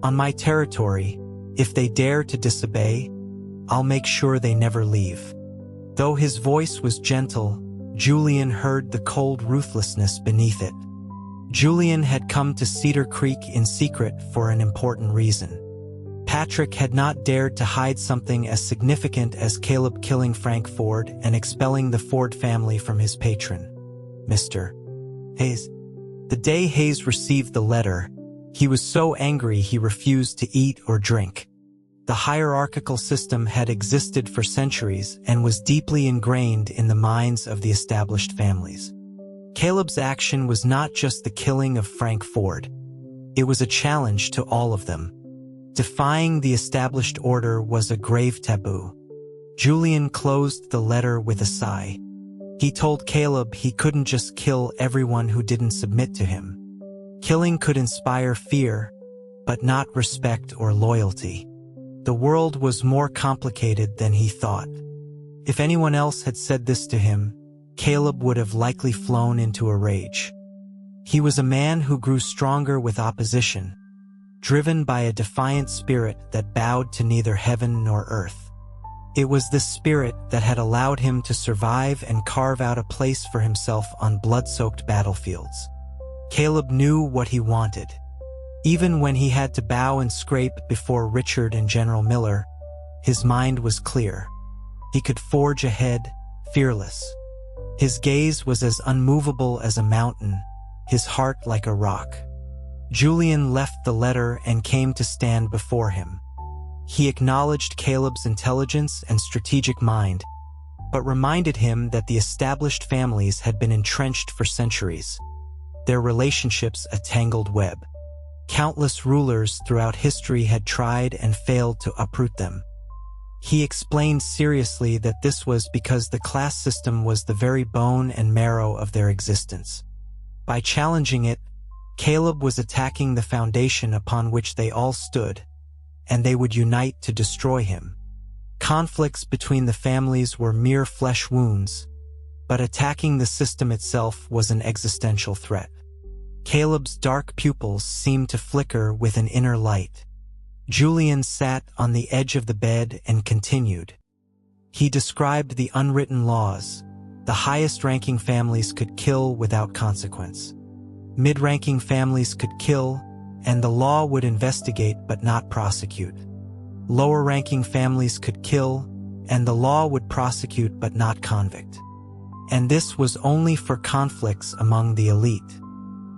On my territory, if they dare to disobey, I'll make sure they never leave." Though his voice was gentle, Julian heard the cold ruthlessness beneath it. Julian had come to Cedar Creek in secret for an important reason. Patrick had not dared to hide something as significant as Caleb killing Frank Ford and expelling the Ford family from his patron, Mr. Hayes. The day Hayes received the letter, he was so angry he refused to eat or drink. The hierarchical system had existed for centuries and was deeply ingrained in the minds of the established families. Caleb's action was not just the killing of Frank Ford. It was a challenge to all of them. Defying the established order was a grave taboo. Julian closed the letter with a sigh. He told Caleb he couldn't just kill everyone who didn't submit to him. Killing could inspire fear, but not respect or loyalty. The world was more complicated than he thought. If anyone else had said this to him, Caleb would have likely flown into a rage. He was a man who grew stronger with opposition, driven by a defiant spirit that bowed to neither heaven nor earth. It was this spirit that had allowed him to survive and carve out a place for himself on blood-soaked battlefields. Caleb knew what he wanted. Even when he had to bow and scrape before Richard and General Miller, his mind was clear. He could forge ahead, fearless. His gaze was as unmovable as a mountain, his heart like a rock. Julian left the letter and came to stand before him. He acknowledged Caleb's intelligence and strategic mind, but reminded him that the established families had been entrenched for centuries, their relationships a tangled web. Countless rulers throughout history had tried and failed to uproot them. He explained seriously that this was because the class system was the very bone and marrow of their existence. By challenging it, Caleb was attacking the foundation upon which they all stood, and they would unite to destroy him. Conflicts between the families were mere flesh wounds, but attacking the system itself was an existential threat. Caleb's dark pupils seemed to flicker with an inner light. Julian sat on the edge of the bed and continued. He described the unwritten laws. The highest-ranking families could kill without consequence. Mid-ranking families could kill, and the law would investigate but not prosecute. Lower-ranking families could kill, and the law would prosecute but not convict. And this was only for conflicts among the elite.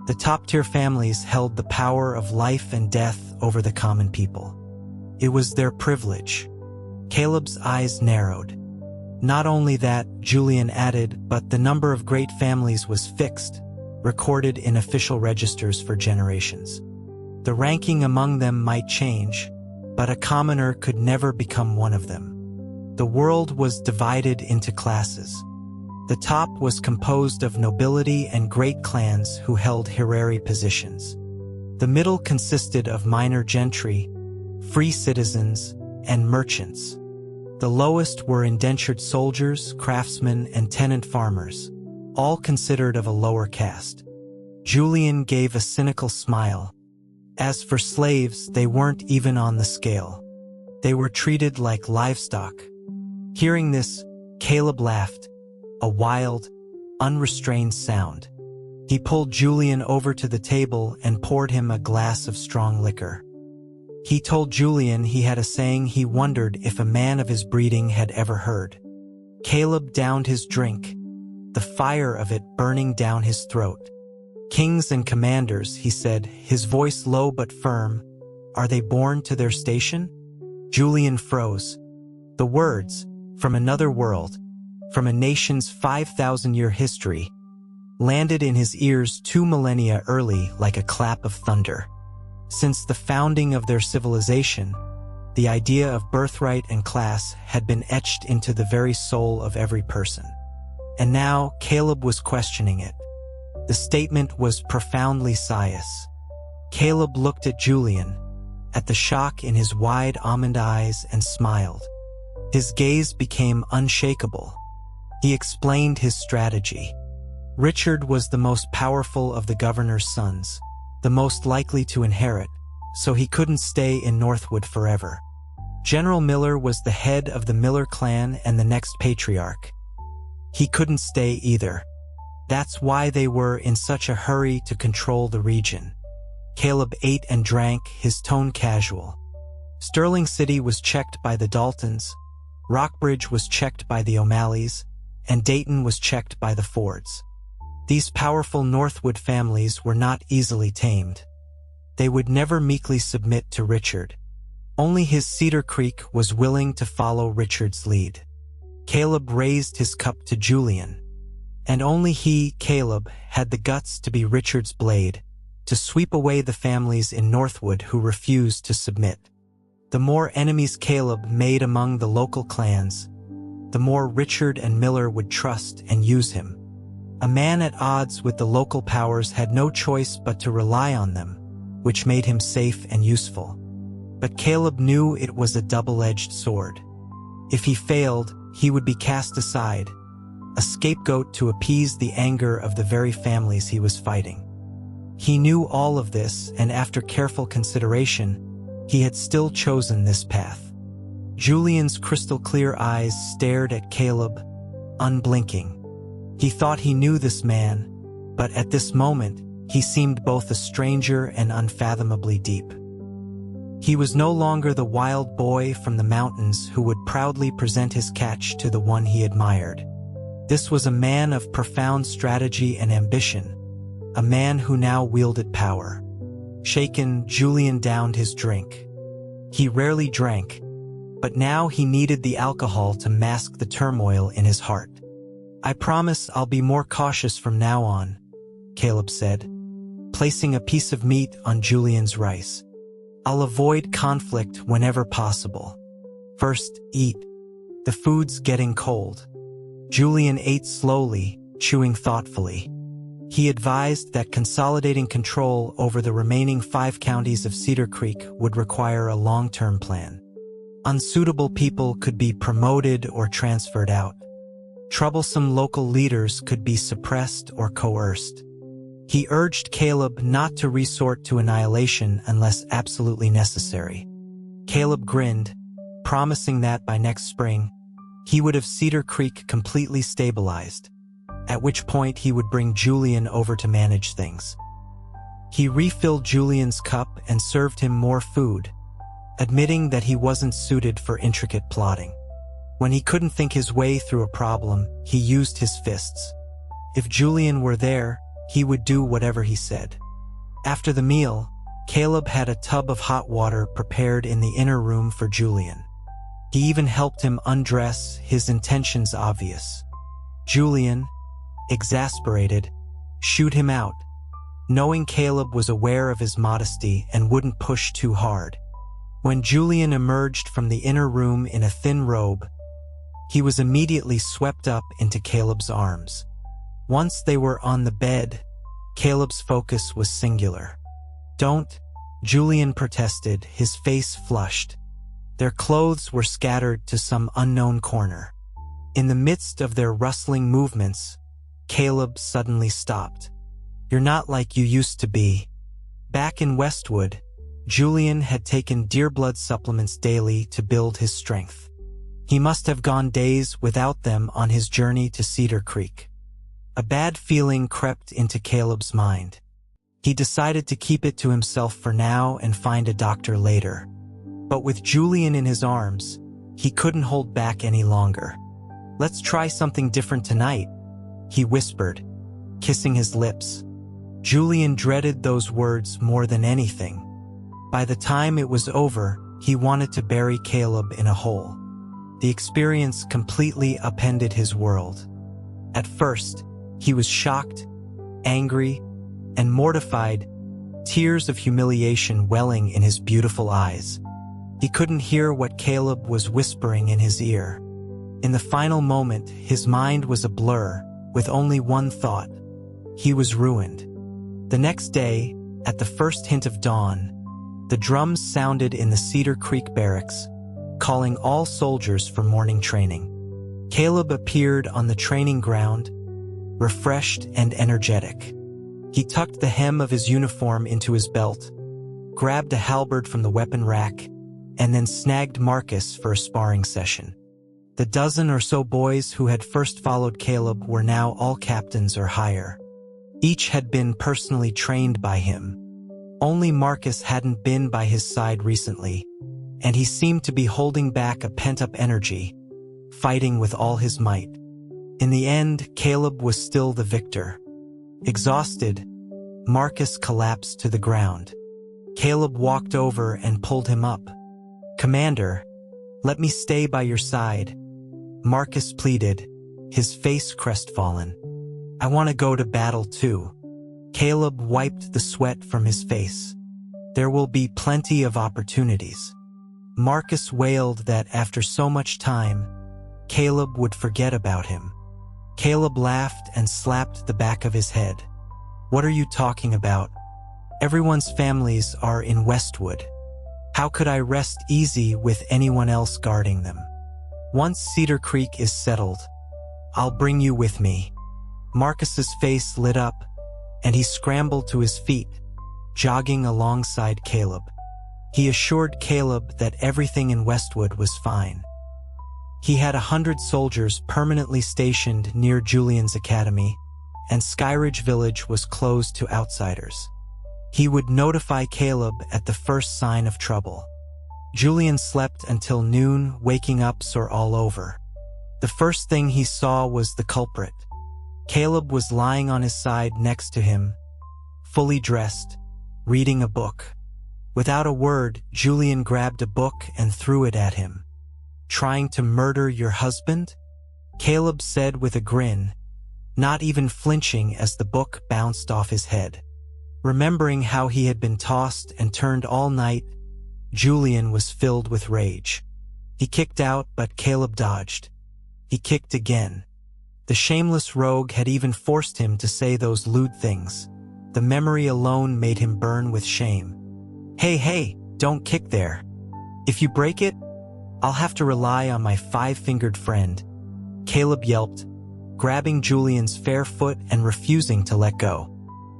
The top-tier families held the power of life and death over the common people. It was their privilege. Caleb's eyes narrowed. Not only that, Julian added, but the number of great families was fixed, recorded in official registers for generations. The ranking among them might change, but a commoner could never become one of them. The world was divided into classes. The top was composed of nobility and great clans who held honorary positions. The middle consisted of minor gentry, free citizens, and merchants. The lowest were indentured soldiers, craftsmen, and tenant farmers, all considered of a lower caste. Julian gave a cynical smile. As for slaves, they weren't even on the scale. They were treated like livestock. Hearing this, Caleb laughed, a wild, unrestrained sound. He pulled Julian over to the table and poured him a glass of strong liquor. He told Julian he had a saying he wondered if a man of his breeding had ever heard. Caleb downed his drink, the fire of it burning down his throat. Kings and commanders, he said, his voice low but firm, are they born to their station? Julian froze. The words, from another world, from a nation's 5,000-year history, landed in his ears 2 millennia early like a clap of thunder. Since the founding of their civilization, the idea of birthright and class had been etched into the very soul of every person. And now Caleb was questioning it. The statement was profoundly pious. Caleb looked at Julian, at the shock in his wide almond eyes, and smiled. His gaze became unshakable. He explained his strategy. Richard was the most powerful of the governor's sons, the most likely to inherit, so he couldn't stay in Northwood forever. General Miller was the head of the Miller clan and the next patriarch. He couldn't stay either. That's why they were in such a hurry to control the region. Caleb ate and drank, his tone casual. Sterling City was checked by the Daltons, Rockbridge was checked by the O'Malleys, and Dayton was checked by the Fords. These powerful Northwood families were not easily tamed. They would never meekly submit to Richard. Only his Cedar Creek was willing to follow Richard's lead. Caleb raised his cup to Julian. And only he, Caleb, had the guts to be Richard's blade, to sweep away the families in Northwood who refused to submit. The more enemies Caleb made among the local clans, the more Richard and Miller would trust and use him. A man at odds with the local powers had no choice but to rely on them, which made him safe and useful. But Caleb knew it was a double-edged sword. If he failed, he would be cast aside, a scapegoat to appease the anger of the very families he was fighting. He knew all of this, and after careful consideration, he had still chosen this path. Julian's crystal-clear eyes stared at Caleb, unblinking. He thought he knew this man, but at this moment, he seemed both a stranger and unfathomably deep. He was no longer the wild boy from the mountains who would proudly present his catch to the one he admired. This was a man of profound strategy and ambition, a man who now wielded power. Shaken, Julian downed his drink. He rarely drank, but now he needed the alcohol to mask the turmoil in his heart. "I promise I'll be more cautious from now on," Caleb said, placing a piece of meat on Julian's rice. "I'll avoid conflict whenever possible. First, eat. The food's getting cold." Julian ate slowly, chewing thoughtfully. He advised that consolidating control over the remaining 5 counties of Cedar Creek would require a long-term plan. Unsuitable people could be promoted or transferred out. Troublesome local leaders could be suppressed or coerced. He urged Caleb not to resort to annihilation unless absolutely necessary. Caleb grinned, promising that by next spring, he would have Cedar Creek completely stabilized, at which point he would bring Julian over to manage things. He refilled Julian's cup and served him more food, admitting that he wasn't suited for intricate plotting. When he couldn't think his way through a problem, he used his fists. If Julian were there, he would do whatever he said. After the meal, Caleb had a tub of hot water prepared in the inner room for Julian. He even helped him undress, his intentions obvious. Julian, exasperated, shooed him out, knowing Caleb was aware of his modesty and wouldn't push too hard. When Julian emerged from the inner room in a thin robe, he was immediately swept up into Caleb's arms. Once they were on the bed, Caleb's focus was singular. "Don't," Julian protested, his face flushed. Their clothes were scattered to some unknown corner. In the midst of their rustling movements, Caleb suddenly stopped. "You're not like you used to be." Back in Westwood, Julian had taken Deerblood supplements daily to build his strength. He must have gone days without them on his journey to Cedar Creek. A bad feeling crept into Caleb's mind. He decided to keep it to himself for now and find a doctor later. But with Julian in his arms, he couldn't hold back any longer. "Let's try something different tonight," he whispered, kissing his lips. Julian dreaded those words more than anything. By the time it was over, he wanted to bury Caleb in a hole. The experience completely upended his world. At first, he was shocked, angry, and mortified, tears of humiliation welling in his beautiful eyes. He couldn't hear what Caleb was whispering in his ear. In the final moment, his mind was a blur, with only one thought. He was ruined. The next day, at the first hint of dawn, the drums sounded in the Cedar Creek barracks, calling all soldiers for morning training. Caleb appeared on the training ground, refreshed and energetic. He tucked the hem of his uniform into his belt, grabbed a halberd from the weapon rack, and then snagged Marcus for a sparring session. The dozen or so boys who had first followed Caleb were now all captains or higher. Each had been personally trained by him. Only Marcus hadn't been by his side recently, and he seemed to be holding back a pent-up energy, fighting with all his might. In the end, Caleb was still the victor. Exhausted, Marcus collapsed to the ground. Caleb walked over and pulled him up. "Commander, let me stay by your side," Marcus pleaded, his face crestfallen. "I want to go to battle too." Caleb wiped the sweat from his face. "There will be plenty of opportunities." Marcus wailed that after so much time, Caleb would forget about him. Caleb laughed and slapped the back of his head. "What are you talking about? Everyone's families are in Westwood. How could I rest easy with anyone else guarding them? Once Cedar Creek is settled, I'll bring you with me." Marcus's face lit up, and he scrambled to his feet, jogging alongside Caleb. He assured Caleb that everything in Westwood was fine. He had 100 soldiers permanently stationed near Julian's academy, and Skyridge Village was closed to outsiders. He would notify Caleb at the first sign of trouble. Julian slept until noon, waking up sore all over. The first thing he saw was the culprit. Caleb was lying on his side next to him, fully dressed, reading a book. Without a word, Julian grabbed a book and threw it at him. "Trying to murder your husband?" Caleb said with a grin, not even flinching as the book bounced off his head. Remembering how he had been tossed and turned all night, Julian was filled with rage. He kicked out, but Caleb dodged. He kicked again. The shameless rogue had even forced him to say those lewd things. The memory alone made him burn with shame. Hey, don't kick there. If you break it, I'll have to rely on my five-fingered friend," Caleb yelped, grabbing Julian's fair foot and refusing to let go.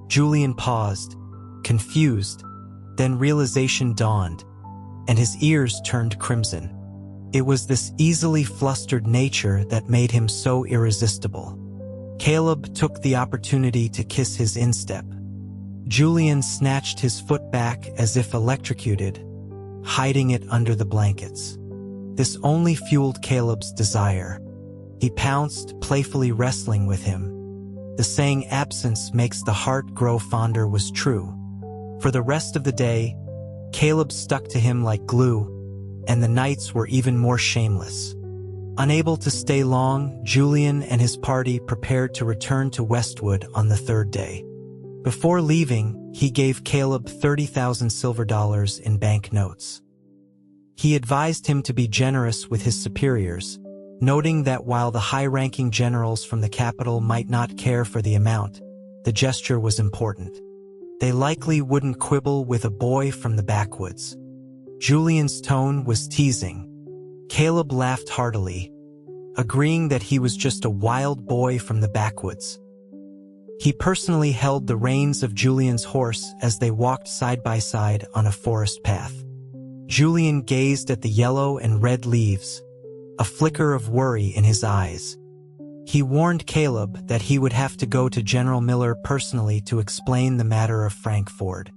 Julian paused, confused, then realization dawned, and his ears turned crimson. It was this easily flustered nature that made him so irresistible. Caleb took the opportunity to kiss his instep. Julian snatched his foot back as if electrocuted, hiding it under the blankets. This only fueled Caleb's desire. He pounced, playfully wrestling with him. The saying absence makes the heart grow fonder was true. For the rest of the day, Caleb stuck to him like glue, and the nights were even more shameless. Unable to stay long, Julian and his party prepared to return to Westwood on the third day. Before leaving, he gave Caleb 30,000 silver dollars in banknotes. He advised him to be generous with his superiors, noting that while the high-ranking generals from the capital might not care for the amount, the gesture was important. They likely wouldn't quibble with a boy from the backwoods. Julian's tone was teasing. Caleb laughed heartily, agreeing that he was just a wild boy from the backwoods. He personally held the reins of Julian's horse as they walked side by side on a forest path. Julian gazed at the yellow and red leaves, a flicker of worry in his eyes. He warned Caleb that he would have to go to General Miller personally to explain the matter of Frank Ford.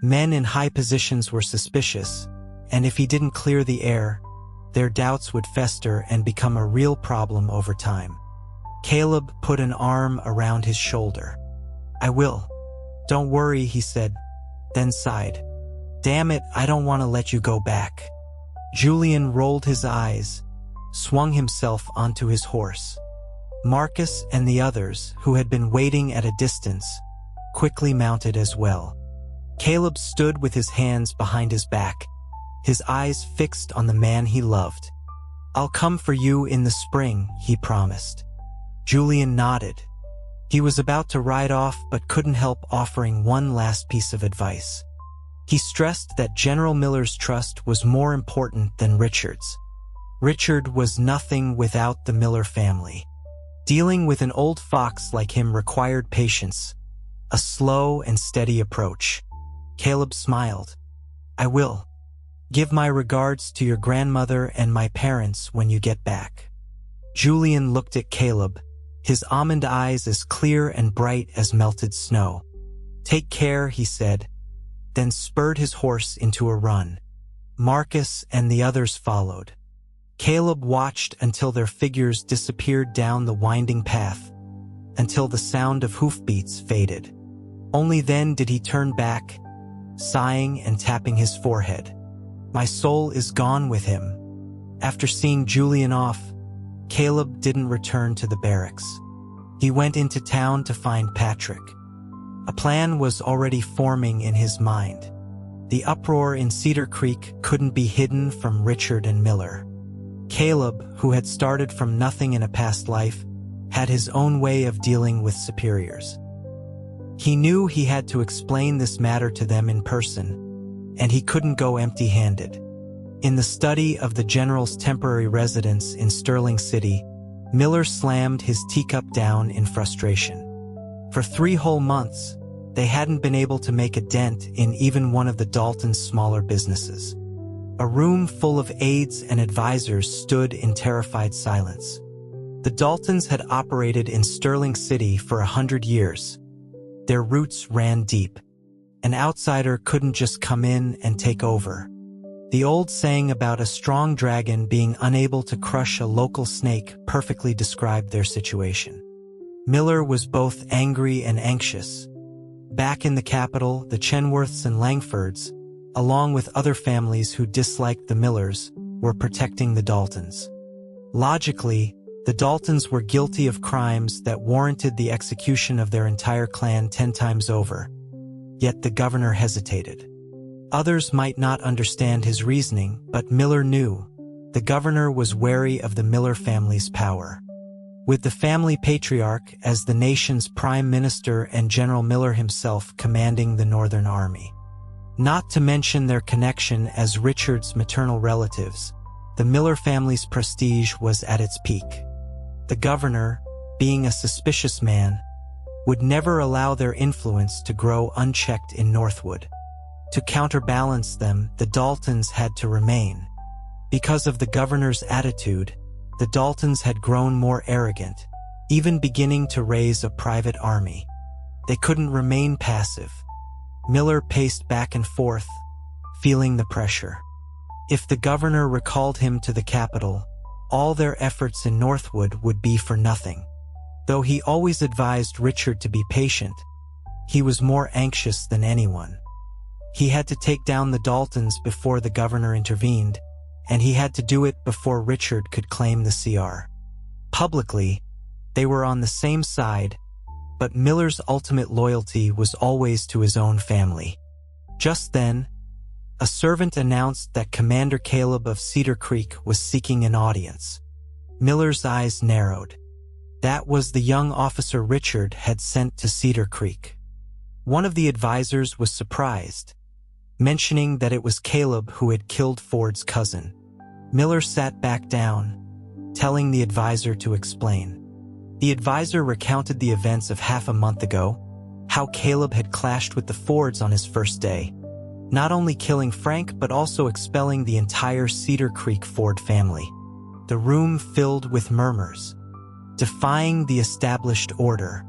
Men in high positions were suspicious, and if he didn't clear the air, their doubts would fester and become a real problem over time. Caleb put an arm around his shoulder. "I will. Don't worry," he said, then sighed. "Damn it, I don't want to let you go back." Julian rolled his eyes, swung himself onto his horse. Marcus and the others, who had been waiting at a distance, quickly mounted as well. Caleb stood with his hands behind his back, his eyes fixed on the man he loved. "I'll come for you in the spring," he promised. Julian nodded. He was about to ride off but couldn't help offering one last piece of advice. He stressed that General Miller's trust was more important than Richard's. Richard was nothing without the Miller family. Dealing with an old fox like him required patience, a slow and steady approach. Caleb smiled. "I will. Give my regards to your grandmother and my parents when you get back." Julian looked at Caleb, his almond eyes as clear and bright as melted snow. "Take care," he said, then spurred his horse into a run. Marcus and the others followed. Caleb watched until their figures disappeared down the winding path, until the sound of hoofbeats faded. Only then did he turn back, sighing and tapping his forehead. "My soul is gone with him." After seeing Julian off, Caleb didn't return to the barracks. He went into town to find Patrick. A plan was already forming in his mind. The uproar in Cedar Creek couldn't be hidden from Richard and Miller. Caleb, who had started from nothing in a past life, had his own way of dealing with superiors. He knew he had to explain this matter to them in person, and he couldn't go empty-handed. In the study of the general's temporary residence in Sterling City, Miller slammed his teacup down in frustration. For 3 whole months, they hadn't been able to make a dent in even one of the Daltons' smaller businesses. A room full of aides and advisors stood in terrified silence. The Daltons had operated in Sterling City for 100 years. Their roots ran deep. An outsider couldn't just come in and take over. The old saying about a strong dragon being unable to crush a local snake perfectly described their situation. Miller was both angry and anxious. Back in the capital, the Chenworths and Langfords, along with other families who disliked the Millers, were protecting the Daltons. Logically, the Daltons were guilty of crimes that warranted the execution of their entire clan 10 times over. Yet the governor hesitated. Others might not understand his reasoning, but Miller knew. The governor was wary of the Miller family's power. With the family patriarch as the nation's prime minister and General Miller himself commanding the Northern Army. Not to mention their connection as Richard's maternal relatives, the Miller family's prestige was at its peak. The governor, being a suspicious man, would never allow their influence to grow unchecked in Northwood. To counterbalance them, the Daltons had to remain. Because of the governor's attitude, the Daltons had grown more arrogant, even beginning to raise a private army. They couldn't remain passive. Miller paced back and forth, feeling the pressure. If the governor recalled him to the capital, all their efforts in Northwood would be for nothing. Though he always advised Richard to be patient, he was more anxious than anyone. He had to take down the Daltons before the governor intervened, and he had to do it before Richard could claim the CR. Publicly, they were on the same side, but Miller's ultimate loyalty was always to his own family. Just then, a servant announced that Commander Caleb of Cedar Creek was seeking an audience. Miller's eyes narrowed. That was the young officer Richard had sent to Cedar Creek. One of the advisors was surprised, mentioning that it was Caleb who had killed Ford's cousin. Miller sat back down, telling the advisor to explain. The advisor recounted the events of half a month ago, how Caleb had clashed with the Fords on his first day, not only killing Frank but also expelling the entire Cedar Creek Ford family. The room filled with murmurs, defying the established order.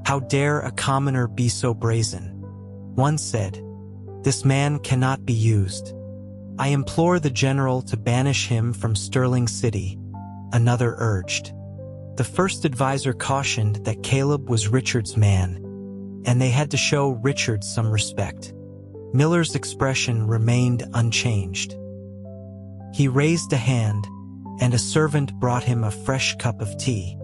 How dare a commoner be so brazen? One said, "This man cannot be used. I implore the general to banish him from Sterling City," another urged. The first advisor cautioned that Caleb was Richard's man, and they had to show Richard some respect. Miller's expression remained unchanged. He raised a hand, and a servant brought him a fresh cup of tea.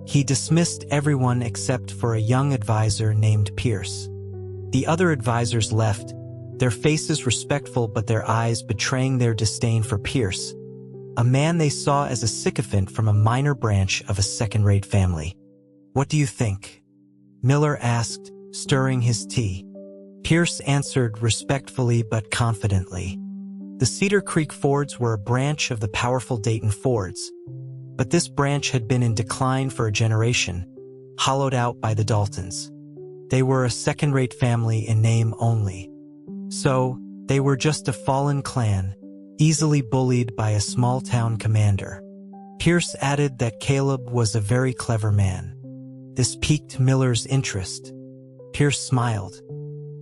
He dismissed everyone except for a young advisor named Pierce. The other advisors left, their faces respectful but their eyes betraying their disdain for Pierce, a man they saw as a sycophant from a minor branch of a second-rate family. "What do you think?" Miller asked, stirring his tea. Pierce answered respectfully but confidently. The Cedar Creek Fords were a branch of the powerful Dayton Fords, but this branch had been in decline for a generation, hollowed out by the Daltons. They were a second-rate family in name only. So, they were just a fallen clan, easily bullied by a small-town commander. Pierce added that Caleb was a very clever man. This piqued Miller's interest. Pierce smiled.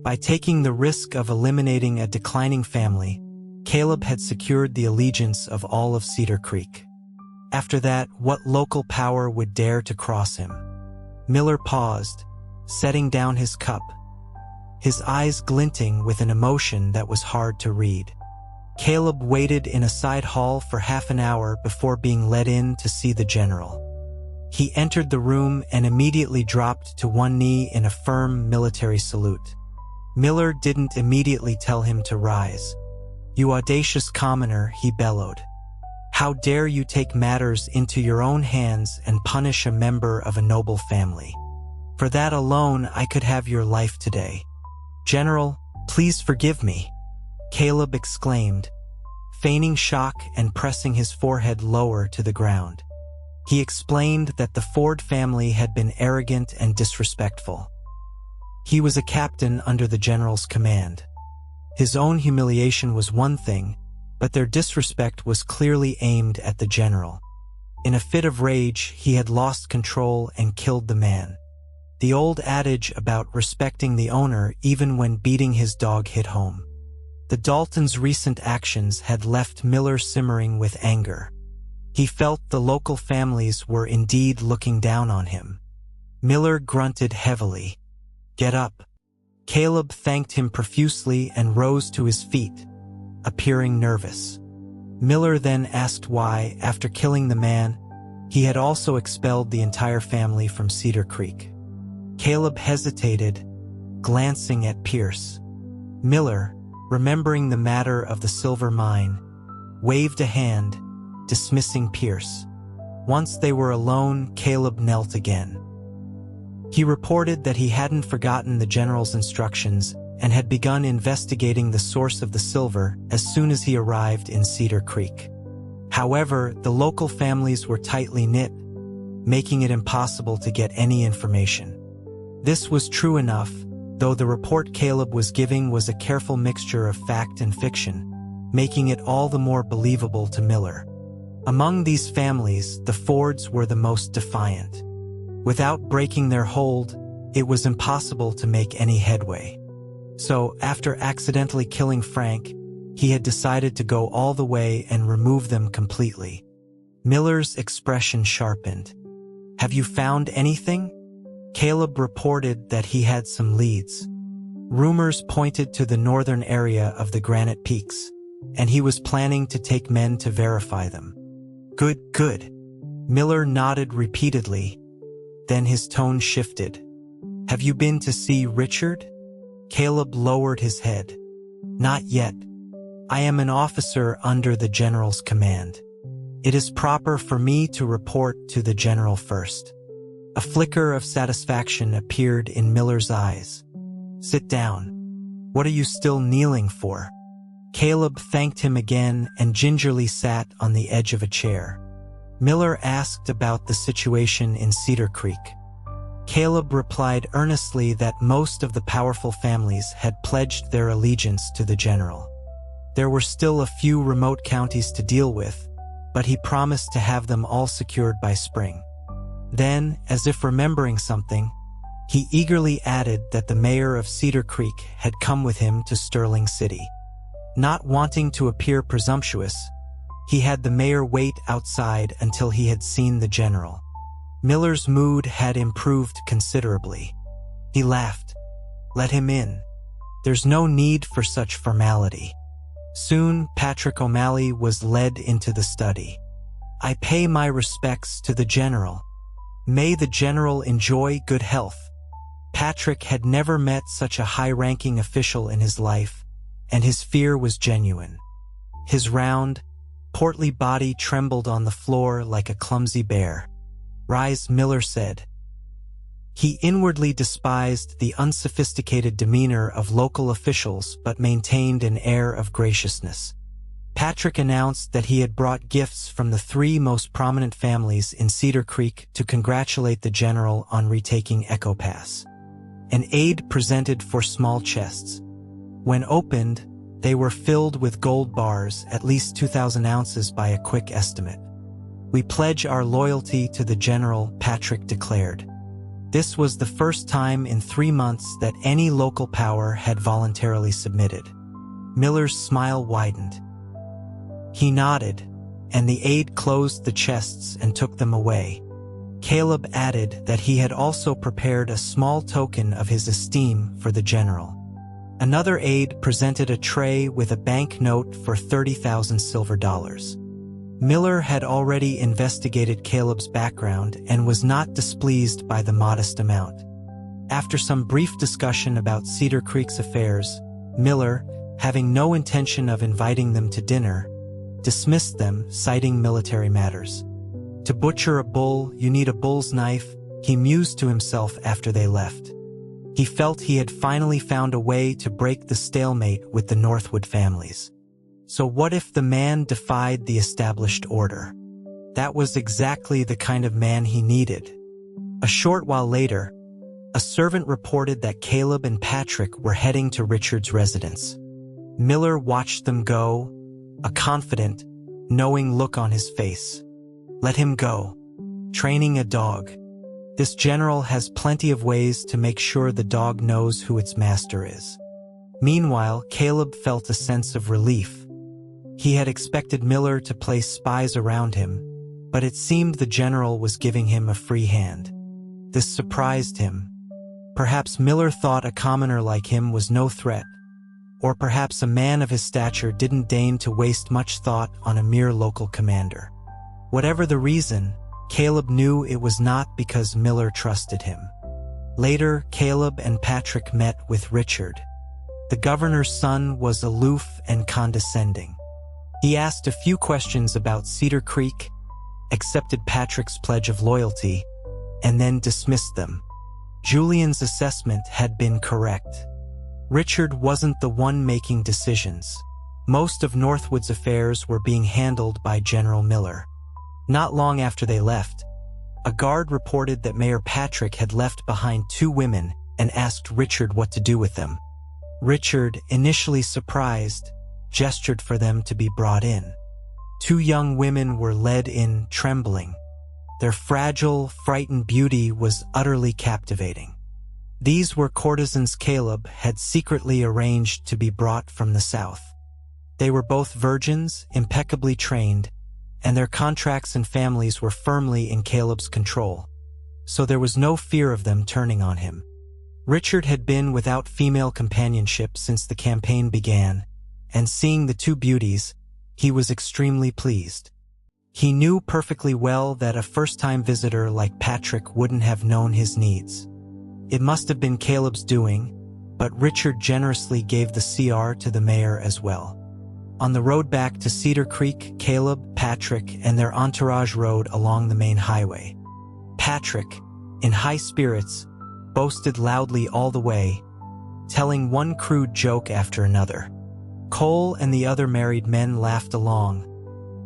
By taking the risk of eliminating a declining family, Caleb had secured the allegiance of all of Cedar Creek. After that, what local power would dare to cross him? Miller paused, setting down his cup, his eyes glinting with an emotion that was hard to read. Caleb waited in a side hall for half an hour before being let in to see the general. He entered the room and immediately dropped to one knee in a firm military salute. Miller didn't immediately tell him to rise. "You audacious commoner," he bellowed. "How dare you take matters into your own hands and punish a member of a noble family? For that alone, I could have your life today." "General, please forgive me," Caleb exclaimed, feigning shock and pressing his forehead lower to the ground. He explained that the Ford family had been arrogant and disrespectful. He was a captain under the general's command. His own humiliation was one thing, but their disrespect was clearly aimed at the general. In a fit of rage, he had lost control and killed the man. The old adage about respecting the owner even when beating his dog hit home. The Daltons' recent actions had left Miller simmering with anger. He felt the local families were indeed looking down on him. Miller grunted heavily. "Get up." Caleb thanked him profusely and rose to his feet, appearing nervous. Miller then asked why, after killing the man, he had also expelled the entire family from Cedar Creek. Caleb hesitated, glancing at Pierce. Miller, remembering the matter of the silver mine, waved a hand, dismissing Pierce. Once they were alone, Caleb knelt again. He reported that he hadn't forgotten the general's instructions and had begun investigating the source of the silver as soon as he arrived in Cedar Creek. However, the local families were tightly knit, making it impossible to get any information. This was true enough, though the report Caleb was giving was a careful mixture of fact and fiction, making it all the more believable to Miller. Among these families, the Fords were the most defiant. Without breaking their hold, it was impossible to make any headway. So, after accidentally killing Frank, he had decided to go all the way and remove them completely. Miller's expression sharpened. "Have you found anything?" Caleb reported that he had some leads. Rumors pointed to the northern area of the Granite Peaks, and he was planning to take men to verify them. "Good, good." Miller nodded repeatedly. Then his tone shifted. "Have you been to see Richard?" Caleb lowered his head. "Not yet. I am an officer under the general's command. It is proper for me to report to the general first." A flicker of satisfaction appeared in Miller's eyes. "Sit down. What are you still kneeling for?" Caleb thanked him again and gingerly sat on the edge of a chair. Miller asked about the situation in Cedar Creek. Caleb replied earnestly that most of the powerful families had pledged their allegiance to the general. There were still a few remote counties to deal with, but he promised to have them all secured by spring. Then, as if remembering something, he eagerly added that the mayor of Cedar Creek had come with him to Sterling City. Not wanting to appear presumptuous, he had the mayor wait outside until he had seen the general. Miller's mood had improved considerably. He laughed. "Let him in. There's no need for such formality." Soon, Patrick O'Malley was led into the study. "I pay my respects to the general. May the general enjoy good health." Patrick had never met such a high-ranking official in his life, and his fear was genuine. His round, portly body trembled on the floor like a clumsy bear. "Rise," Miller said. He inwardly despised the unsophisticated demeanor of local officials but maintained an air of graciousness. Patrick announced that he had brought gifts from the 3 most prominent families in Cedar Creek to congratulate the general on retaking Echo Pass. An aid presented 4 small chests. When opened, they were filled with gold bars, at least 2,000 ounces by a quick estimate. "We pledge our loyalty to the general," Patrick declared. This was the first time in 3 months that any local power had voluntarily submitted. Miller's smile widened. He nodded, and the aide closed the chests and took them away. Caleb added that he had also prepared a small token of his esteem for the general. Another aide presented a tray with a bank note for 30,000 silver dollars. Miller had already investigated Caleb's background and was not displeased by the modest amount. After some brief discussion about Cedar Creek's affairs, Miller, having no intention of inviting them to dinner, dismissed them, citing military matters. "To butcher a bull, you need a bull's knife," he mused to himself after they left. He felt he had finally found a way to break the stalemate with the Northwood families. So what if the man defied the established order? That was exactly the kind of man he needed. A short while later, a servant reported that Caleb and Patrick were heading to Richard's residence. Miller watched them go, a confident, knowing look on his face. Let him go. Training a dog. This general has plenty of ways to make sure the dog knows who its master is. Meanwhile, Caleb felt a sense of relief. He had expected Miller to place spies around him, but it seemed the general was giving him a free hand. This surprised him. Perhaps Miller thought a commoner like him was no threat, or perhaps a man of his stature didn't deign to waste much thought on a mere local commander. Whatever the reason, Caleb knew it was not because Miller trusted him. Later, Caleb and Patrick met with Richard. The governor's son was aloof and condescending. He asked a few questions about Cedar Creek, accepted Patrick's pledge of loyalty, and then dismissed them. Julian's assessment had been correct. Richard wasn't the one making decisions. Most of Northwood's affairs were being handled by General Miller. Not long after they left, a guard reported that Mayor Patrick had left behind 2 women and asked Richard what to do with them. Richard, initially surprised, gestured for them to be brought in. 2 young women were led in, trembling. Their fragile, frightened beauty was utterly captivating. These were courtesans Caleb had secretly arranged to be brought from the south. They were both virgins, impeccably trained, and their contracts and families were firmly in Caleb's control, so there was no fear of them turning on him. Richard had been without female companionship since the campaign began, and seeing the two beauties, he was extremely pleased. He knew perfectly well that a first-time visitor like Patrick wouldn't have known his needs. It must have been Caleb's doing, but Richard generously gave the CR to the mayor as well. On the road back to Cedar Creek, Caleb, Patrick, and their entourage rode along the main highway. Patrick, in high spirits, boasted loudly all the way, telling one crude joke after another. Cole and the other married men laughed along,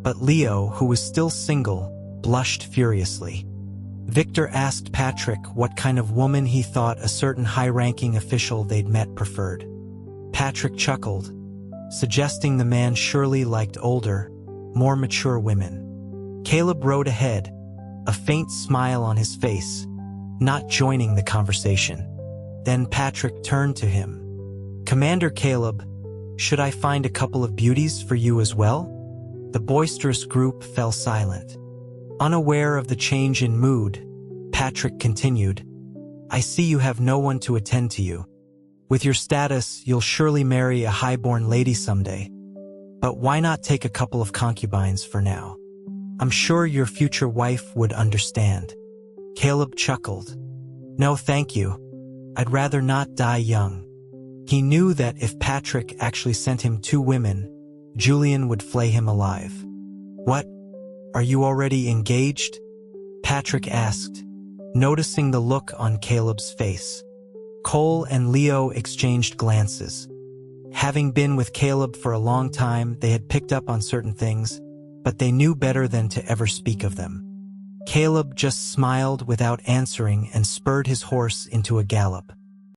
but Leo, who was still single, blushed furiously. Victor asked Patrick what kind of woman he thought a certain high-ranking official they'd met preferred. Patrick chuckled, suggesting the man surely liked older, more mature women. Caleb rode ahead, a faint smile on his face, not joining the conversation. Then Patrick turned to him. "Commander Caleb, should I find a couple of beauties for you as well?" The boisterous group fell silent. Unaware of the change in mood, Patrick continued, "I see you have no one to attend to you. With your status, you'll surely marry a high-born lady someday. But why not take a couple of concubines for now? I'm sure your future wife would understand." Caleb chuckled. "No, thank you. I'd rather not die young." He knew that if Patrick actually sent him 2 women, Julian would flay him alive. "What? Are you already engaged?" Patrick asked, noticing the look on Caleb's face. Cole and Leo exchanged glances. Having been with Caleb for a long time, they had picked up on certain things, but they knew better than to ever speak of them. Caleb just smiled without answering and spurred his horse into a gallop.